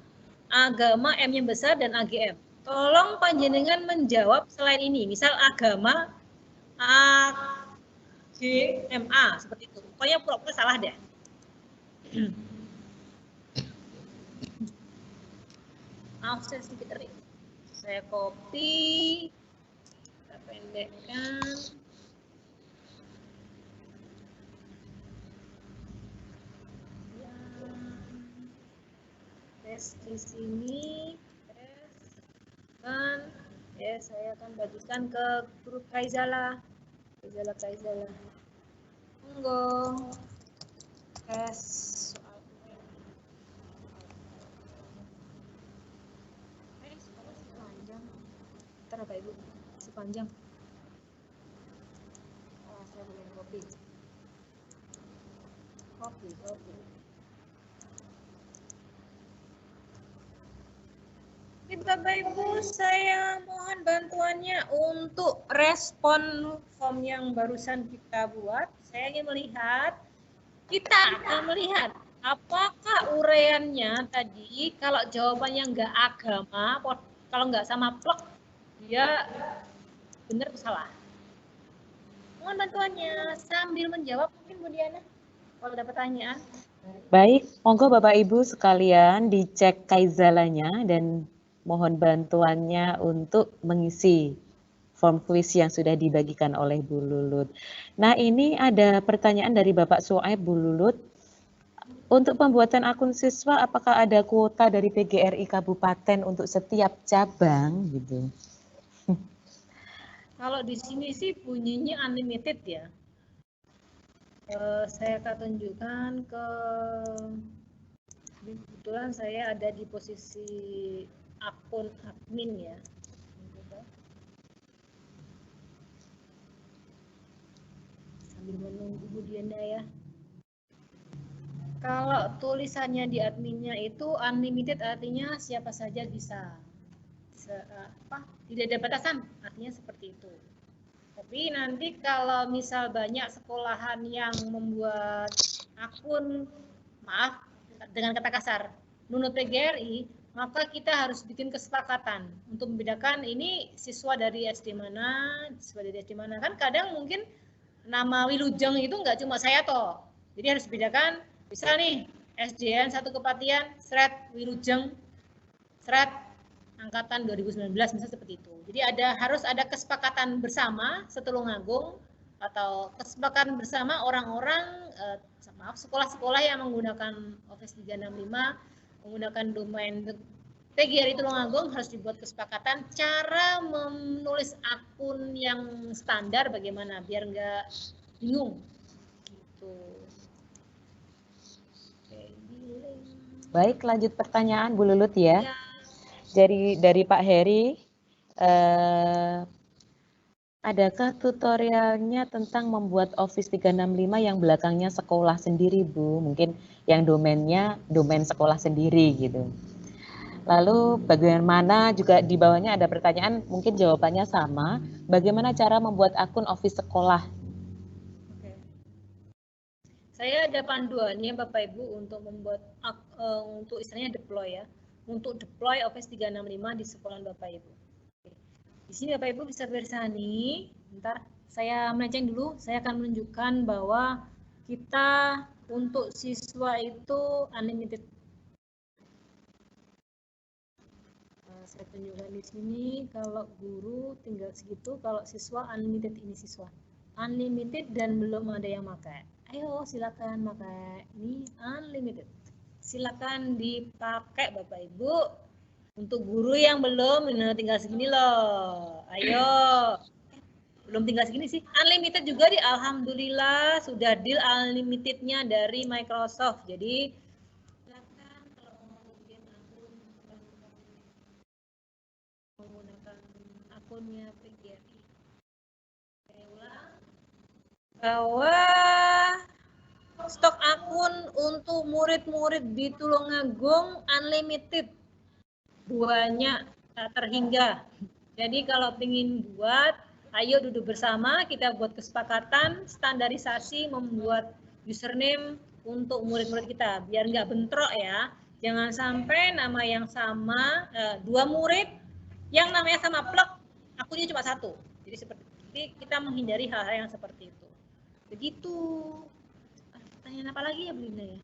agama M-nya besar dan AGM. Tolong panjenengan menjawab selain ini, misal agama AGMA seperti itu. Pokoknya pura-pura salah deh. Maaf, saya sedikit terik. Saya copy, kita pendekkan. Tes di sini, tes, kan, ya saya akan bagikan ke grup Kaizala, monggo, tes soal panjang, ntar Bapak Ibu, masih panjang, saya boleh copy. Bapak Ibu, saya mohon bantuannya untuk respon form yang barusan kita buat. Saya ingin melihat, kita akan melihat apakah uraiannya tadi, kalau jawabannya nggak agama, kalau nggak sama plek, dia benar atau salah. Mohon bantuannya sambil menjawab mungkin Bu Diana, kalau ada pertanyaan. Baik, monggo Bapak Ibu sekalian dicek Kaizalanya dan mohon bantuannya untuk mengisi form kuis yang sudah dibagikan oleh Bu Lulut. Nah, ini ada pertanyaan dari Bapak Suaib, Bu Lulut. Untuk pembuatan akun siswa, apakah ada kuota dari PGRI Kabupaten untuk setiap cabang gitu? Kalau di sini sih bunyinya unlimited ya. Saya akan tunjukkan ke, kebetulan saya ada di posisi akun admin ya. Sambil menunggu Bu Diana ya. Kalau tulisannya di adminnya itu unlimited artinya siapa saja bisa. Tidak ada batasan, artinya seperti itu. Tapi nanti kalau misal banyak sekolahan yang membuat akun, maaf dengan kata kasar, nunut PGRI, maka kita harus bikin kesepakatan untuk membedakan ini siswa dari SD mana, kan kadang mungkin nama Wilujeng itu nggak cuma saya toh, jadi harus dibedakan. Misal nih SDN 1 Kepatihan, Sret Wilujeng, Sret angkatan 2019 misalnya seperti itu. Jadi harus ada kesepakatan bersama Setulungagung atau kesepakatan bersama orang-orang sekolah-sekolah yang menggunakan Office 365 menggunakan domain PGRI Tulungagung, harus dibuat kesepakatan cara menulis akun yang standar bagaimana biar nggak bingung gitu. Baik, lanjut pertanyaan Bu Lulut ya. Dari Pak Heri, adakah tutorialnya tentang membuat Office 365 yang belakangnya sekolah sendiri, Bu? Mungkin yang domain sekolah sendiri gitu. Lalu bagaimana, juga di bawahnya ada pertanyaan, mungkin jawabannya sama. Bagaimana cara membuat akun Office sekolah? Oke. Saya ada panduannya Bapak Ibu untuk membuat untuk istilahnya deploy ya. Untuk deploy Office 365 di sekolah Bapak Ibu. Di sini Bapak Ibu bisa bersani. Bentar, saya melenceng dulu. Saya akan menunjukkan bahwa kita untuk siswa itu unlimited. Saya tunjukkan di sini kalau guru tinggal segitu, kalau siswa unlimited, ini siswa unlimited dan belum ada yang pakai. Ayo silakan pakai, ini unlimited. Silakan dipakai Bapak Ibu. Untuk guru yang belum, tinggal segini loh. Ayo. Belum tinggal segini sih. Unlimited juga di alhamdulillah sudah deal unlimitednya dari Microsoft. Jadi silakan kalau mau bikin akun menggunakan akunnya PGRI. Saya ulang. Bahwa stok akun untuk murid-murid di Tulungagung unlimited. Banyak tak terhingga. Jadi kalau ingin buat, ayo duduk bersama, kita buat kesepakatan, standarisasi, membuat username untuk murid-murid kita, biar nggak bentrok ya. Jangan sampai nama yang sama, 2 murid, yang namanya sama plek, akunnya cuma 1. Jadi seperti itu. Jadi kita menghindari hal-hal yang seperti itu. Begitu. Pertanyaan apa lagi ya Bu Linda ya?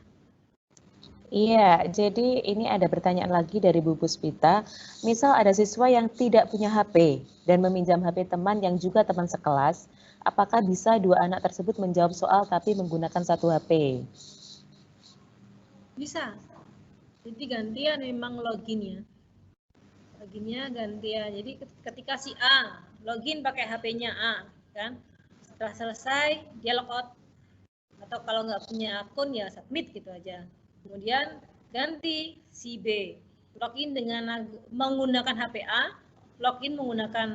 Iya, jadi ini ada pertanyaan lagi dari Bu Puspita. Misal ada siswa yang tidak punya HP dan meminjam HP teman yang juga teman sekelas, apakah bisa dua anak tersebut menjawab soal tapi menggunakan satu HP? Bisa. Jadi gantian memang loginnya. Loginnya gantian. Jadi ketika si A login pakai HP-nya A, kan? Setelah selesai dia logout. Atau kalau nggak punya akun ya submit gitu aja. Kemudian ganti si B login dengan menggunakan HP A, login menggunakan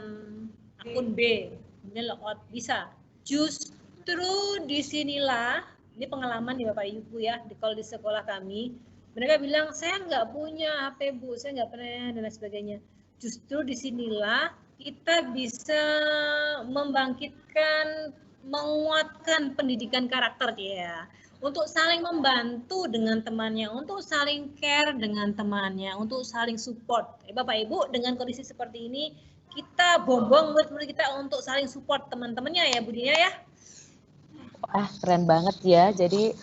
akun B, kemudian logout bisa. Justru disinilah ini pengalaman di Bapak Ibu ya, kalau di sekolah kami mereka bilang saya nggak punya HP Bu, saya nggak pernah dan lain sebagainya. Justru disinilah kita bisa membangkitkan, menguatkan pendidikan karakter ya, untuk saling membantu dengan temannya, untuk saling care dengan temannya, untuk saling support. Bapak Ibu, dengan kondisi seperti ini kita bombong murid-murid kita untuk saling support teman-temannya ya Budinya ya. Wah, keren banget ya. Jadi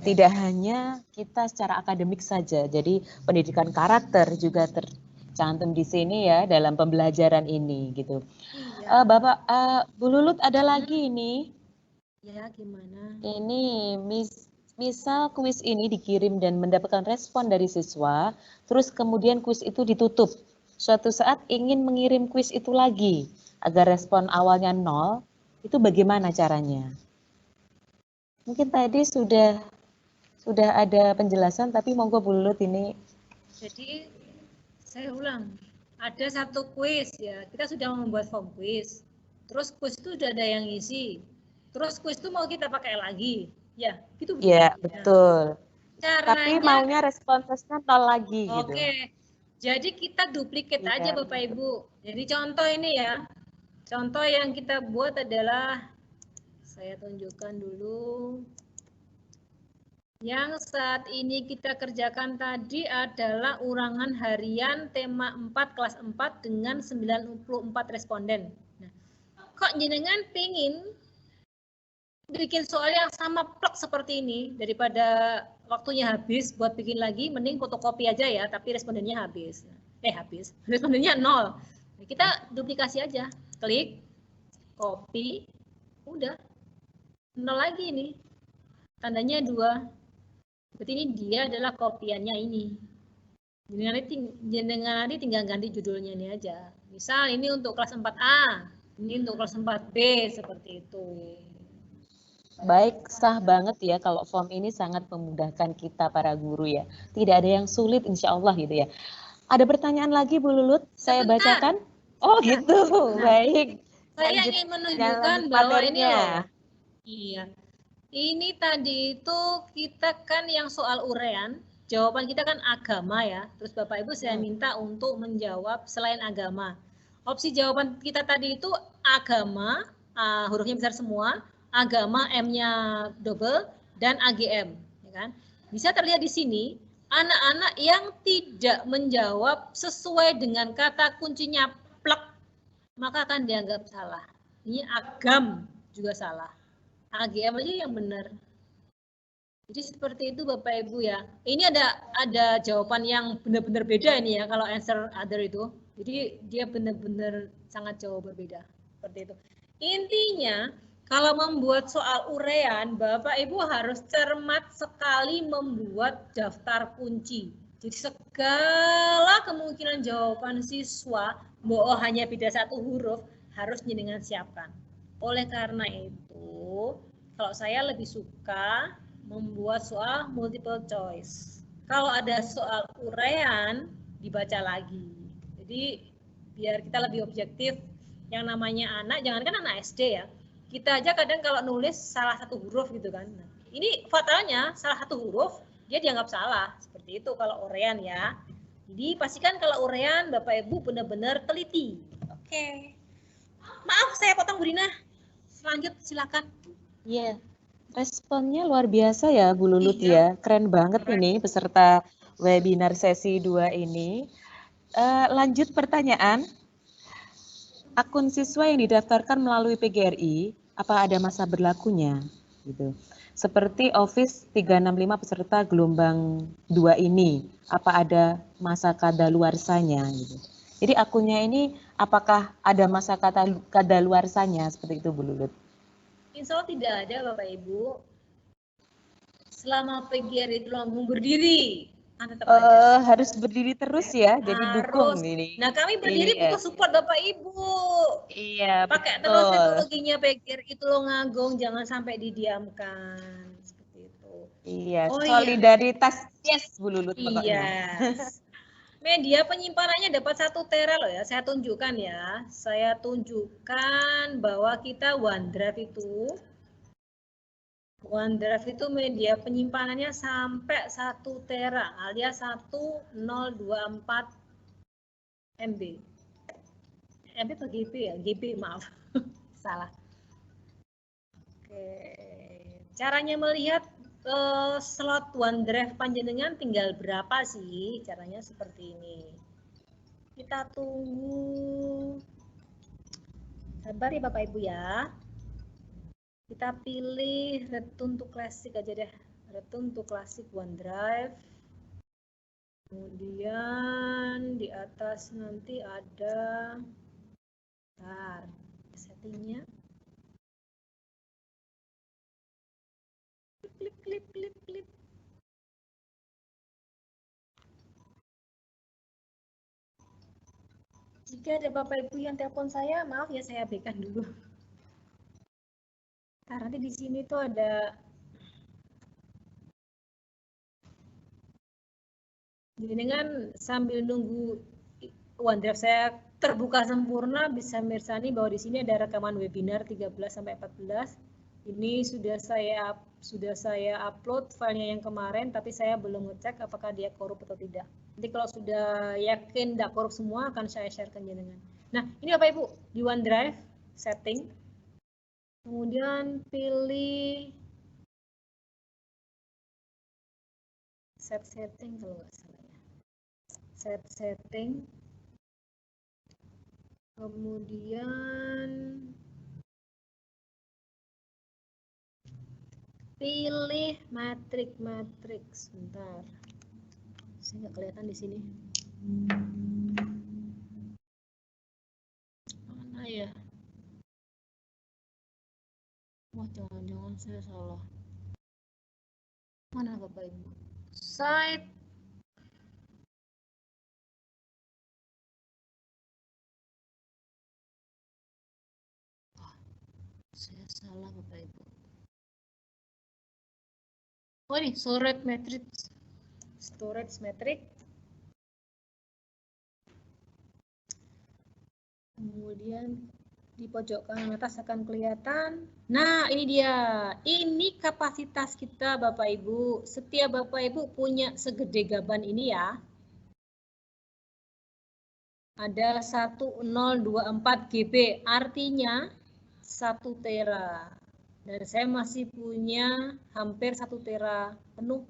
tidak hanya kita secara akademik saja, jadi pendidikan karakter juga tercantum di sini ya dalam pembelajaran ini gitu. Iya. Bapak, Bu Lulut ada lagi ini. Ya, gimana? Ini misal kuis ini dikirim dan mendapatkan respon dari siswa, terus kemudian kuis itu ditutup. Suatu saat ingin mengirim kuis itu lagi agar respon awalnya 0, itu bagaimana caranya? Mungkin tadi sudah ada penjelasan, tapi monggo Bu Lulut ini. Jadi saya ulang, ada satu kuis ya, kita sudah membuat form kuis. Terus kuis itu sudah ada yang isi. Terus kuis itu mau kita pakai lagi. Ya, gitu. Ya, betul. Caranya, tapi maunya responsnya 0 lagi gitu. Oke. Jadi kita duplikat ya, aja Bapak Ibu. Jadi contoh ini ya. Contoh yang kita buat adalah, saya tunjukkan dulu. Yang saat ini kita kerjakan tadi adalah urangan harian tema 4 kelas 4 dengan 94 responden. Nah, kok jenengan pingin bikin soal yang sama plek seperti ini, daripada waktunya habis buat bikin lagi, mending fotokopi aja ya, tapi respondennya habis. Respondennya 0. Nah, kita duplikasi aja, klik, copy, udah 0 lagi nih, tandanya 2. Berarti ini dia adalah kopiannya ini. Jenengan nanti tinggal ganti judulnya ini aja. Misal ini untuk kelas 4A, ini untuk kelas 4B, seperti itu. Baik, sah banget ya kalau form ini sangat memudahkan kita para guru ya. Tidak ada yang sulit insya Allah gitu ya. Ada pertanyaan lagi Bu Lulut? Saya bacakan. Oh gitu, baik. Saya ingin menunjukkan bahwa ini loh. Iya. Ini tadi itu kita kan yang soal urean, jawaban kita kan agama ya. Terus Bapak Ibu saya minta untuk menjawab selain agama. Opsi jawaban kita tadi itu agama, hurufnya besar semua, agama M-nya double, dan AGM. Ya kan? Bisa terlihat di sini, anak-anak yang tidak menjawab sesuai dengan kata kuncinya plek, maka akan dianggap salah. Ini agam juga salah. AGM aja yang benar. Jadi seperti itu Bapak Ibu ya. Ini ada jawaban yang benar-benar beda ini ya kalau answer other itu. Jadi dia benar-benar sangat jauh berbeda. Seperti itu. Intinya kalau membuat soal urean, Bapak Ibu harus cermat sekali membuat daftar kunci. Jadi segala kemungkinan jawaban siswa, bohong hanya beda satu huruf, harus jenengan siapkan. Oleh karena itu, kalau saya lebih suka membuat soal multiple choice. Kalau ada soal urean, dibaca lagi. Jadi biar kita lebih objektif, yang namanya anak, jangankan anak SD ya, kita aja kadang kalau nulis salah satu huruf gitu kan. Nah, ini fatalnya salah satu huruf, dia dianggap salah. Seperti itu kalau urean ya. Jadi pastikan kalau urean Bapak Ibu benar-benar teliti. Oke. Maaf saya potong Bu Dina. Lanjut silakan. Iya, responnya luar biasa ya Bu Lulut ya. Keren banget ini peserta webinar sesi 2 ini. Lanjut pertanyaan. Akun siswa yang didaftarkan melalui PGRI, apa ada masa berlakunya? Gitu. seperti Office 365 peserta gelombang 2 ini, apa ada masa kadaluarsanya gitu. Jadi akunnya ini apakah ada masa kadaluarsanya seperti itu Bu Lulut? Insya Allah tidak ada Bapak Ibu. Selama PGRI Tulungagung berdiri, tetap ada. Harus berdiri terus ya, jadi dukung ini. Nah, kami berdiri butuh support Bapak Ibu. Iya, pakai betul. terus teknologinya PGRI Tulungagung, jangan sampai didiamkan. Seperti itu. Iya, solidaritas yes Bu Lulut pokoknya. Yes. Media penyimpanannya dapat 1 tera loh ya. Saya tunjukkan ya. Saya tunjukkan bahwa kita OneDrive itu media penyimpanannya sampai 1 tera alias 1024 MB. MB atau GB ya? GB, maaf. Salah. Oke. Caranya melihat slot OneDrive panjenengan tinggal berapa sih? Caranya seperti ini. Kita tunggu. Sabar ya Bapak Ibu ya. Kita pilih Return to Classic aja deh. Return to Classic OneDrive. Kemudian di atas nanti ada settingnya. Klip. Jika ada Bapak Ibu yang telepon saya, maaf ya saya abaikan dulu. Karena nanti di sini tuh ada dengan sambil nunggu OneDrive saya terbuka sempurna, bisa mirsani bahwa di sini ada rekaman webinar 13 sampai 14. Ini sudah saya upload filenya yang kemarin, tapi saya belum ngecek apakah dia korup atau tidak. Nanti kalau sudah yakin tidak korup semua, akan saya sharekan jenengan. Nah, ini Bapak Ibu di OneDrive setting. Kemudian pilih set setting kalau nggak salah ya. Set setting. Kemudian pilih matrix. Sebentar. Saya nggak kelihatan di sini. Mana ya? Wah, jangan-jangan saya salah. Mana Bapak Ibu? Site. Wah, saya salah Bapak Ibu. Oh ini, storage matrix. Kemudian di pojok kanan atas akan kelihatan. Nah, ini dia. Ini kapasitas kita Bapak Ibu. Setiap Bapak Ibu punya segede gaban ini ya. Ada 1024 GB, artinya 1 tera. Dan saya masih punya hampir 1 tera penuh.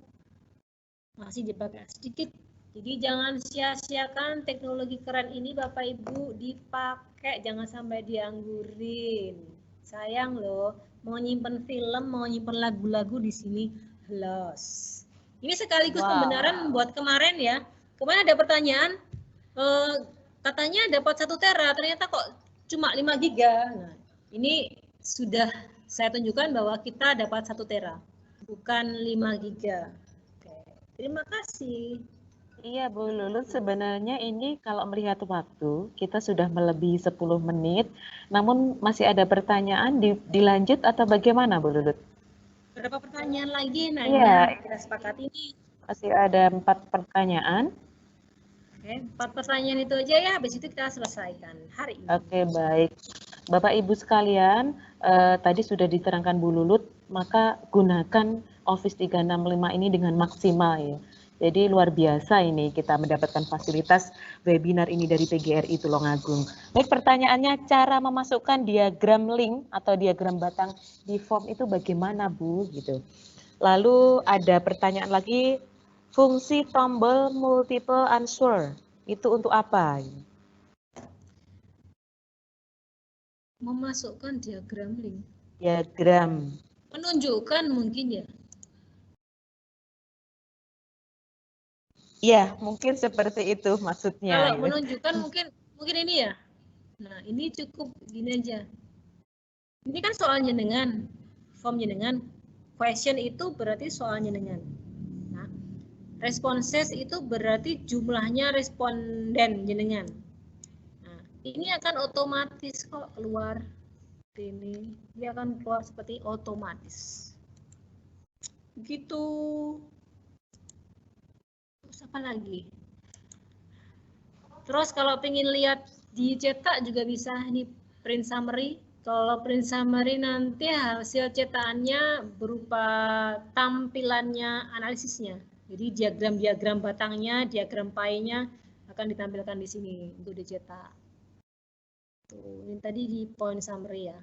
Masih dipakai sedikit. Jadi jangan sia-siakan teknologi keren ini Bapak Ibu, dipakai, jangan sampai dianggurin. Sayang loh, mau nyimpen film, mau nyimpen lagu-lagu di sini los. Ini sekaligus pembenaran buat kemarin ya. Kemarin ada pertanyaan, katanya dapat 1 tera, ternyata kok cuma 5 giga. Nah, ini sudah saya tunjukkan bahwa kita dapat 1 tera, bukan 5 giga. Oke, terima kasih. Iya Bu Lulut, sebenarnya ini kalau melihat waktu, kita sudah melebihi 10 menit, namun masih ada pertanyaan, dilanjut atau bagaimana Bu Lulut? Berapa pertanyaan lagi? Nah, iya, kita sepakati ini. Masih ada 4 pertanyaan. Oke, 4 pertanyaan itu aja ya, habis itu kita selesaikan hari ini. Oke, baik. Bapak Ibu sekalian, tadi sudah diterangkan Bu Lulut, maka gunakan Office 365 ini dengan maksimal ya. Jadi luar biasa ini kita mendapatkan fasilitas webinar ini dari PGRI Tulungagung. Baik, pertanyaannya cara memasukkan diagram link atau diagram batang di form itu bagaimana Bu? Gitu. Lalu ada pertanyaan lagi, fungsi tombol multiple answer itu untuk apa? Memasukkan diagram link. Diagram Menunjukkan mungkin ya. Ya, mungkin seperti itu maksudnya. Kalau menunjukkan mungkin ini ya. Nah, ini cukup gini aja. Ini kan soal jenengan, form jenengan. Question itu berarti soal jenengan. Nah, responses itu berarti jumlahnya responden jenengan. Nah, ini akan otomatis kok keluar. Ini dia akan keluar seperti otomatis. Begitu. Terus apa lagi? Terus kalau pengen lihat dicetak juga bisa. Ini print summary. Kalau print summary nanti hasil cetakannya berupa tampilannya analisisnya. Jadi diagram-diagram batangnya, diagram pie-nya akan ditampilkan di sini untuk dicetak. Tuh, ini tadi di point summary ya.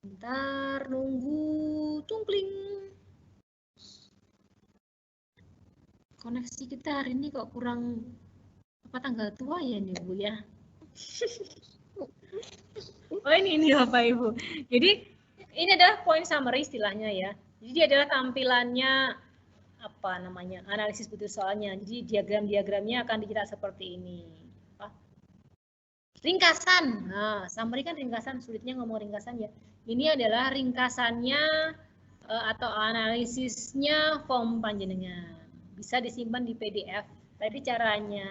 Bentar, nunggu, tungkling. Koneksi kita hari ini kok kurang apa tanggal tua ya nih Bu ya. Oh ini Bapak Ibu. Jadi ini adalah point summary istilahnya ya. Jadi dia adalah tampilannya apa namanya analisis butuh soalnya. Jadi diagram-diagramnya akan dicetak seperti ini. Apa? Ringkasan. Nah, summary kan ringkasan, sulitnya ngomong ringkasan ya. Ini adalah ringkasannya atau analisisnya form panjenengan. Bisa disimpan di PDF. Tadi caranya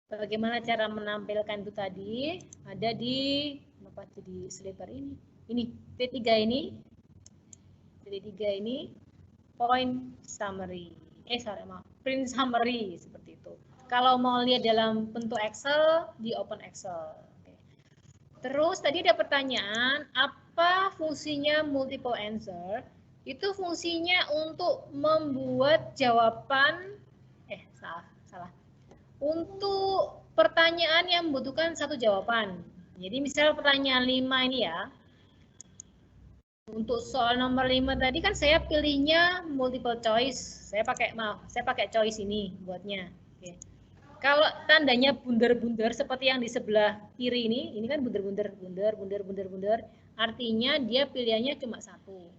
bagaimana cara menampilkan itu tadi ada di apa di selebar ini T3 ini point summary print summary seperti itu. Kalau mau lihat dalam bentuk Excel di open Excel. Oke. Terus tadi ada pertanyaan apa fungsinya multiple answer? Itu fungsinya untuk membuat jawaban salah untuk pertanyaan yang membutuhkan satu jawaban. Jadi misal pertanyaan 5 ini ya. Untuk soal nomor 5 tadi kan saya pilihnya multiple choice. Saya pakai choice ini buatnya. Oke. Kalau tandanya bundar-bundar seperti yang di sebelah kiri ini kan bundar-bundar, artinya dia pilihannya cuma satu.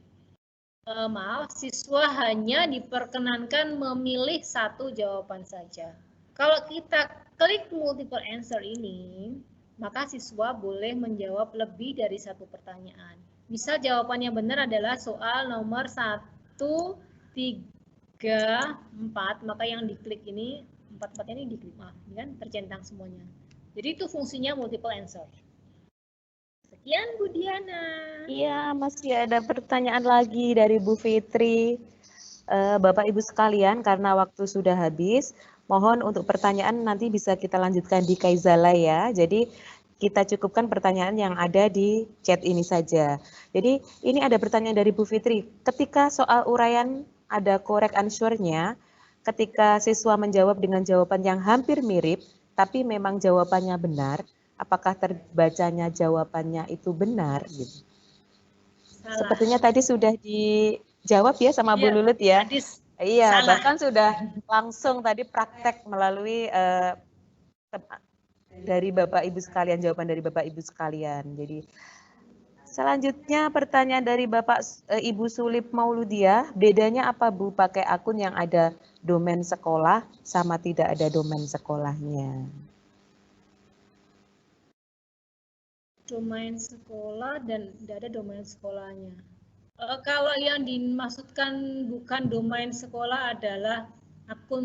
Maaf, siswa hanya diperkenankan memilih satu jawaban saja. Kalau kita klik multiple answer ini, maka siswa boleh menjawab lebih dari satu pertanyaan. Misal jawaban yang benar adalah soal nomor 1, 3, 4, maka yang diklik ini, 4 ini diklik, ini kan tercentang semuanya. Jadi itu fungsinya multiple answer. Sekian Bu Diana. Iya, masih ada pertanyaan lagi dari Bu Fitri. Bapak Ibu sekalian, karena waktu sudah habis, mohon untuk pertanyaan nanti bisa kita lanjutkan di Kaizala ya. Jadi kita cukupkan pertanyaan yang ada di chat ini saja. Jadi ini ada pertanyaan dari Bu Fitri. Ketika soal uraian ada correct answer-nya, ketika siswa menjawab dengan jawaban yang hampir mirip, tapi memang jawabannya benar, apakah terbacanya jawabannya itu benar? Gitu. Sepertinya tadi sudah dijawab ya sama Bu Lulut ya. Iya, salah. Bahkan sudah langsung tadi praktek melalui dari Bapak Ibu sekalian, jawaban dari Bapak Ibu sekalian. Jadi selanjutnya pertanyaan dari Bapak Ibu Sulip Mauludia, bedanya apa Bu pakai akun yang ada domain sekolah sama tidak ada domain sekolahnya? Domain sekolah dan tidak ada domain sekolahnya. Kalau yang dimaksudkan bukan domain sekolah adalah akun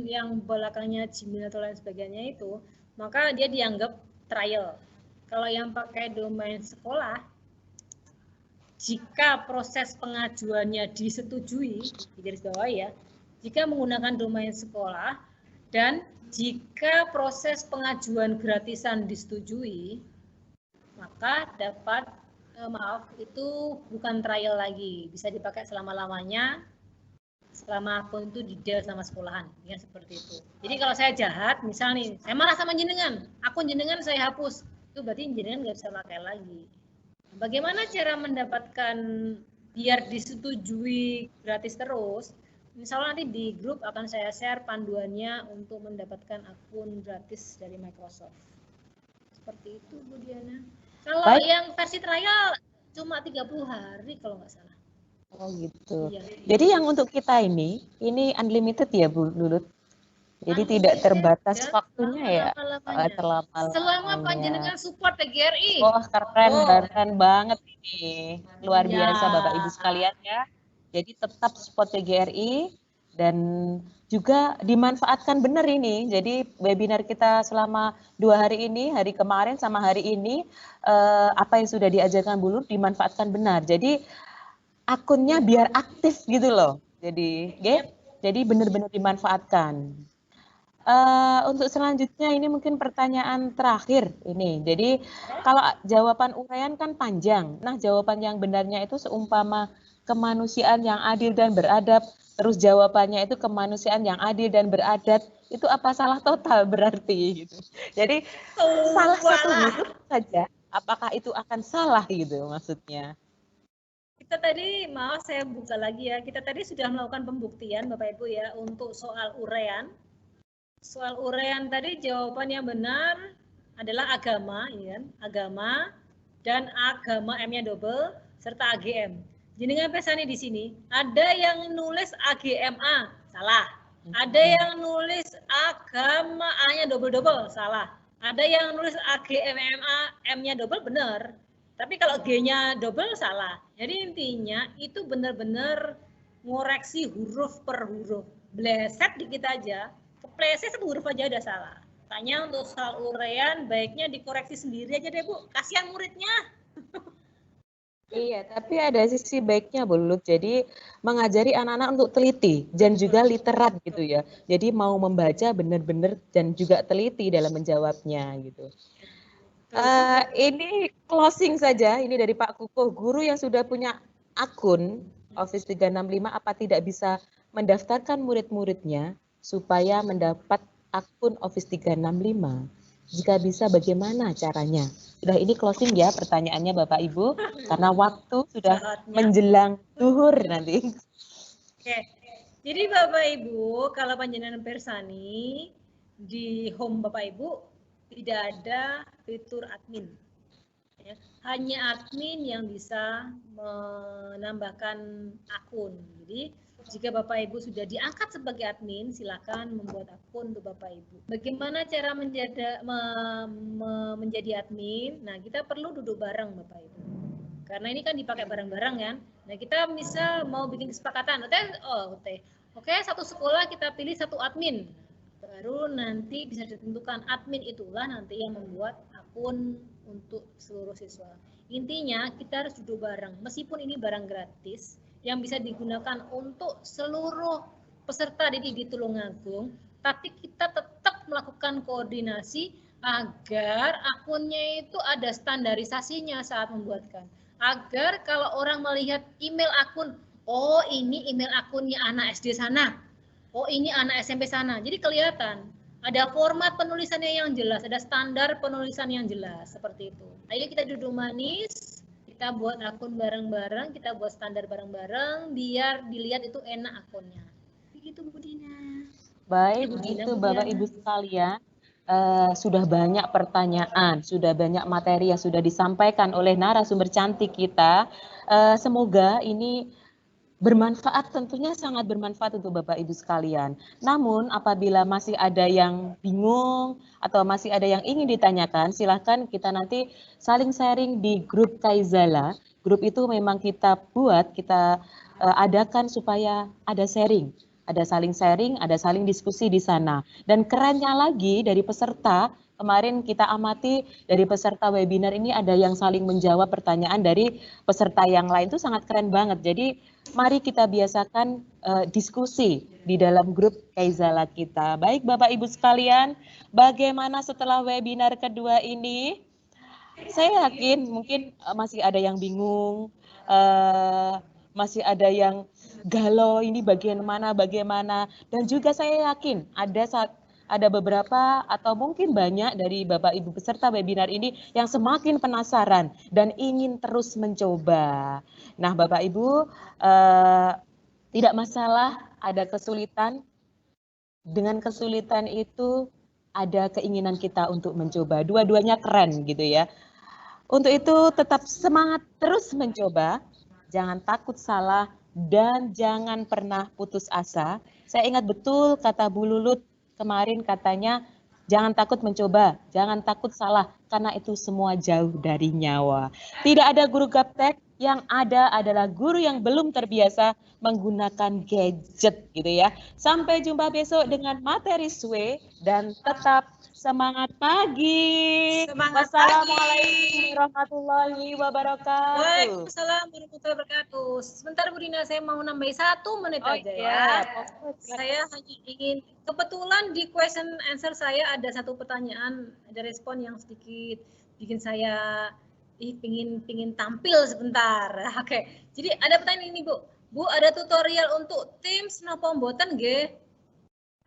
yang belakangnya Gmail atau lain sebagainya itu, maka dia dianggap trial. Kalau yang pakai domain sekolah, jika proses pengajuannya disetujui, di garis bawah ya, jika menggunakan domain sekolah dan jika proses pengajuan gratisan disetujui, maka dapat itu bukan trial lagi, bisa dipakai selama-lamanya selama akun itu di-deal sama sekolahan, ya seperti itu. Jadi kalau saya jahat, misal nih, saya marah sama jenengan, akun jenengan saya hapus, itu berarti jenengan nggak bisa pakai lagi. Bagaimana cara mendapatkan biar disetujui gratis terus? Misalnya nanti di grup akan saya share panduannya untuk mendapatkan akun gratis dari Microsoft. Seperti itu Bu Diana. Kalau Baik. yang versi trial cuma 30 hari kalau nggak salah. Oh gitu. Iya. Jadi yang untuk kita ini unlimited ya Bu Lulut? Jadi tidak Unlimited terbatas dan waktunya ya, selama-lamanya. Selama terlama-lamanya. panjenengan support PGRI. Wah keren banget ini, luar Ya. biasa Bapak Ibu sekalian ya. Jadi tetap support PGRI dan juga dimanfaatkan benar ini. Jadi webinar kita selama 2 hari ini, hari kemarin sama hari ini, apa yang sudah diajarkan Bu Lut dimanfaatkan benar. Jadi akunnya biar aktif gitu loh. Jadi benar-benar dimanfaatkan. Untuk selanjutnya ini mungkin pertanyaan terakhir ini. Jadi kalau jawaban uraian kan panjang. Nah, jawaban yang benarnya itu seumpama kemanusiaan yang adil dan beradab, terus jawabannya itu kemanusiaan yang adil dan beradab, itu apa salah total berarti gitu. Jadi salah satu huruf saja, apakah itu akan salah gitu maksudnya. Kita tadi, maaf saya buka lagi ya, kita tadi sudah melakukan pembuktian Bapak Ibu ya untuk soal uraian. Soal uraian tadi jawaban yang benar adalah agama, ya, agama dan agama M-nya double serta AGM. Jenengan pesani di sini, ada yang nulis AGMA, salah. Ada yang nulis agama A-nya double-double, salah. Ada yang nulis AGMMA M-nya double, benar. Tapi kalau G-nya double, salah. Jadi intinya itu benar-benar ngoreksi huruf per huruf. Bleset dikit aja, kepleset satu huruf aja udah salah. Tanya untuk soal uraian, baiknya dikoreksi sendiri aja deh Bu, kasihan muridnya. Iya, tapi ada sisi baiknya Bu Lut. Jadi mengajari anak-anak untuk teliti dan juga literat gitu ya. Jadi mau membaca benar-benar dan juga teliti dalam menjawabnya gitu. Ini closing saja, ini dari Pak Kukuh. Guru yang sudah punya akun Office 365 apa tidak bisa mendaftarkan murid-muridnya supaya mendapat akun Office 365? Jika bisa bagaimana caranya? Sudah ini closing ya pertanyaannya Bapak Ibu, karena waktu sudah menjelang zuhur nanti. Oke, jadi Bapak Ibu, kalau panjenengan persani, di home Bapak Ibu tidak ada fitur admin. Ya, hanya admin yang bisa menambahkan akun. Jadi jika Bapak Ibu sudah diangkat sebagai admin, silakan membuat akun untuk Bapak Ibu. Bagaimana cara menjadi admin? Nah, kita perlu duduk bareng Bapak Ibu. Karena ini kan dipakai bareng-bareng kan. Nah, kita bisa mau bikin kesepakatan. Oke, satu sekolah kita pilih satu admin. Baru nanti bisa ditentukan admin itulah nanti yang membuat akun untuk seluruh siswa. Intinya kita harus duduk bareng. Meskipun ini barang gratis yang bisa digunakan untuk seluruh peserta didik di Tulungagung, tapi kita tetap melakukan koordinasi agar akunnya itu ada standarisasinya saat membuatkan. Agar kalau orang melihat email akun, oh ini email akunnya anak SD sana, oh ini anak SMP sana. Jadi kelihatan ada format penulisannya yang jelas, ada standar penulisan yang jelas seperti itu. Ayo kita duduk manis, kita buat akun bareng-bareng, kita buat standar bareng-bareng biar dilihat itu enak akunnya. Begitu Bu Dina. Baik, begitu Bapak Ibu sekalian. Sudah banyak pertanyaan, sudah banyak materi yang sudah disampaikan oleh narasumber cantik kita. Semoga ini bermanfaat, tentunya sangat bermanfaat untuk Bapak Ibu sekalian. Namun apabila masih ada yang bingung atau masih ada yang ingin ditanyakan, silahkan kita nanti saling sharing di grup Kaizala. Grup itu memang kita buat, kita adakan supaya ada sharing. Ada saling sharing, ada saling diskusi di sana. Dan kerennya lagi dari peserta, kemarin kita amati dari peserta webinar ini ada yang saling menjawab pertanyaan dari peserta yang lain, itu sangat keren banget. Jadi mari kita biasakan diskusi di dalam grup Kaizala kita. Baik Bapak Ibu sekalian, bagaimana setelah webinar kedua ini? Saya yakin mungkin masih ada yang bingung, masih ada yang galau ini bagaimana, dan juga saya yakin ada beberapa atau mungkin banyak dari Bapak Ibu peserta webinar ini yang semakin penasaran dan ingin terus mencoba. Nah Bapak Ibu, tidak masalah ada kesulitan, dengan kesulitan itu ada keinginan kita untuk mencoba. Dua-duanya keren gitu ya. Untuk itu tetap semangat terus mencoba, jangan takut salah, dan jangan pernah putus asa. Saya ingat betul kata Bu Lulut kemarin katanya, jangan takut mencoba, jangan takut salah, karena itu semua jauh dari nyawa. Tidak ada guru gaptek, yang ada adalah guru yang belum terbiasa menggunakan gadget gitu ya. Sampai jumpa besok dengan materi SWE dan tetap semangat pagi. Semangat Wassalamualaikum warahmatullahi wabarakatuh. Waalaikumsalam warahmatullahi wabarakatuh. Sebentar Bu Dina, saya mau nambahin 1 menit aja ya. Saya hanya ingin, kebetulan di question answer saya ada satu pertanyaan, ada respon yang sedikit bikin saya pingin tampil sebentar. Oke, jadi ada pertanyaan ini Bu. Bu, ada tutorial untuk Teams napa mboten nggih?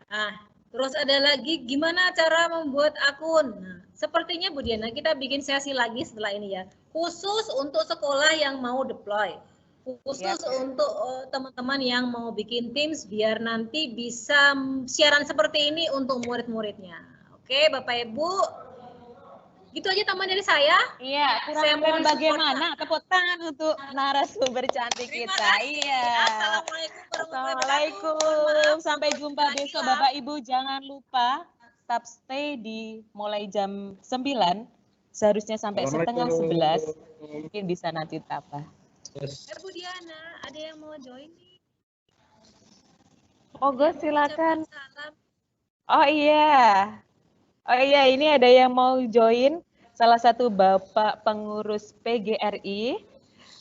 Nah, terus ada lagi gimana cara membuat akun. Nah, sepertinya Bu Diana kita bikin sesi lagi setelah ini ya. Khusus untuk sekolah yang mau deploy. Khusus untuk teman-teman yang mau bikin Teams biar nanti bisa siaran seperti ini untuk murid-muridnya. Oke, Bapak Ibu. Gitu aja tambahan dari saya. Iya, kurang bagaimana tepuk tangan untuk narasumber cantik kita. Iya. Assalamualaikum. Sampai jumpa besok Bapak Ibu. Jangan lupa tetap stay di mulai jam 9. Seharusnya sampai setengah 11. Mungkin bisa nanti tambah. Bu Diana, ada yang mau join nih? Monggo silakan. Oh iya. Oh iya, ini ada yang mau join. Salah satu Bapak Pengurus PGRI,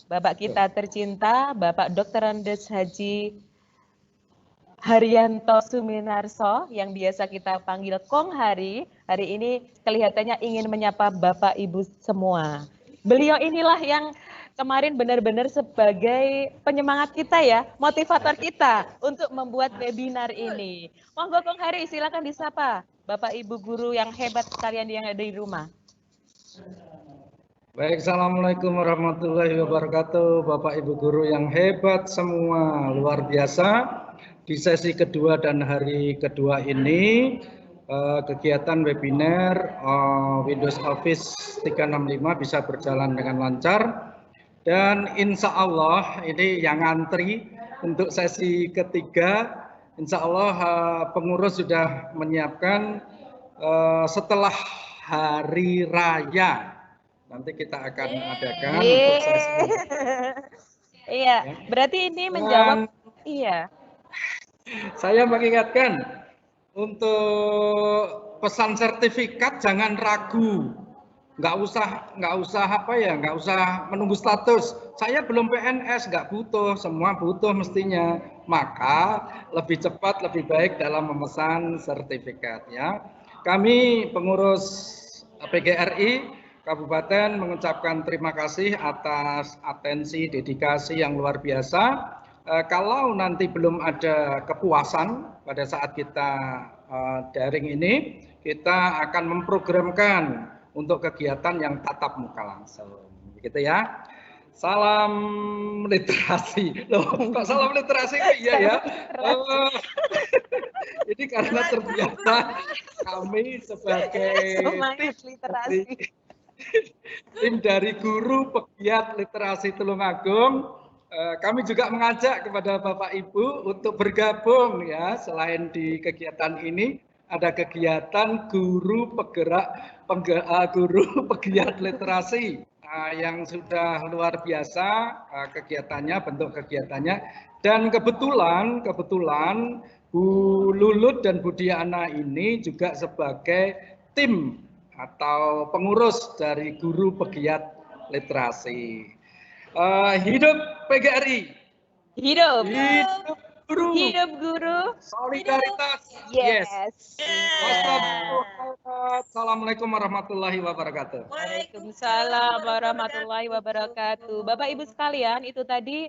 Bapak kita tercinta, Bapak Dr. Andes Haji Haryanto Suminarso, yang biasa kita panggil Kong Hari. Hari ini kelihatannya ingin menyapa Bapak Ibu semua. Beliau inilah yang kemarin benar-benar sebagai penyemangat kita ya, motivator kita untuk membuat webinar ini. Monggo Kong Hari, silakan disapa Bapak Ibu guru yang hebat sekalian yang ada di rumah. Baik, Assalamualaikum warahmatullahi wabarakatuh. Bapak Ibu guru yang hebat semua, luar biasa. Di sesi kedua dan hari kedua ini, kegiatan webinar Windows Office 365 bisa berjalan dengan lancar. Dan insya Allah ini yang antri untuk sesi ketiga, insya Allah pengurus sudah menyiapkan setelah hari raya. Nanti kita akan adakan untuk sesi. Iya, berarti ini menjawab. Iya. Saya mengingatkan untuk pesan sertifikat jangan ragu. Nggak usah menunggu status. Saya belum PNS, nggak butuh, semua butuh mestinya. Maka lebih cepat, lebih baik dalam memesan sertifikat ya. Kami pengurus PGRI Kabupaten mengucapkan terima kasih atas atensi, dedikasi yang luar biasa. Kalau nanti belum ada kepuasan pada saat kita daring ini, kita akan memprogramkan untuk kegiatan yang tatap muka langsung, begitu ya. Salam literasi. Loh, kok salam literasi? Iya ya. Ini karena terbiasa kami sebagai tim dari guru pegiat literasi Tulungagung, kami juga mengajak kepada Bapak Ibu untuk bergabung ya. Selain di kegiatan ini ada kegiatan guru pegiat literasi yang sudah luar biasa kegiatannya, bentuk kegiatannya. Dan kebetulan Bu Lulut dan Bu Diana ini juga sebagai tim atau pengurus dari guru pegiat literasi. Hidup PGRI. Hidup. Hidup guru. Hidup guru. Solidaritas. Yes. Assalamualaikum warahmatullahi wabarakatuh. Waalaikumsalam warahmatullahi wabarakatuh. Bapak Ibu sekalian, itu tadi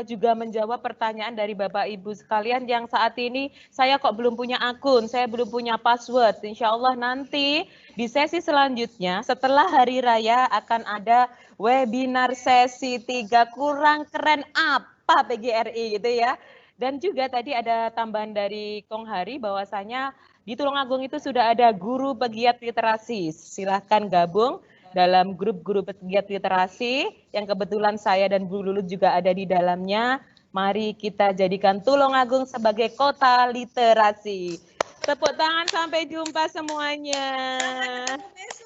juga menjawab pertanyaan dari Bapak Ibu sekalian yang saat ini saya kok belum punya akun, saya belum punya password. Insya Allah nanti di sesi selanjutnya setelah hari raya akan ada webinar sesi 3 kurang keren apa PGRI gitu ya. Dan juga tadi ada tambahan dari Kong Hari bahwasanya di Tulungagung itu sudah ada guru pegiat literasi. Silahkan gabung dalam grup-grup pegiat literasi yang kebetulan saya dan Bu Lulut juga ada di dalamnya. Mari kita jadikan Tulungagung sebagai kota literasi. Tepuk tangan, sampai jumpa semuanya.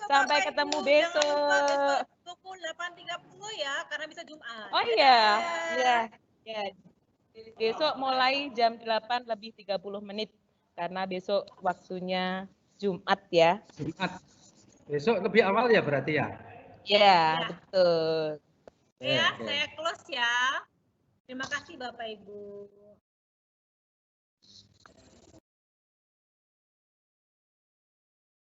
Sampai ketemu besok. Jangan lupa besok pukul 8.30 ya, karena bisa Jumat. Oh iya, ya. Besok mulai jam 8 lebih 30 menit karena besok waktunya Jumat ya. Jumat. Besok lebih awal ya berarti ya? Ya, betul. Ya, saya close ya. Terima kasih Bapak Ibu.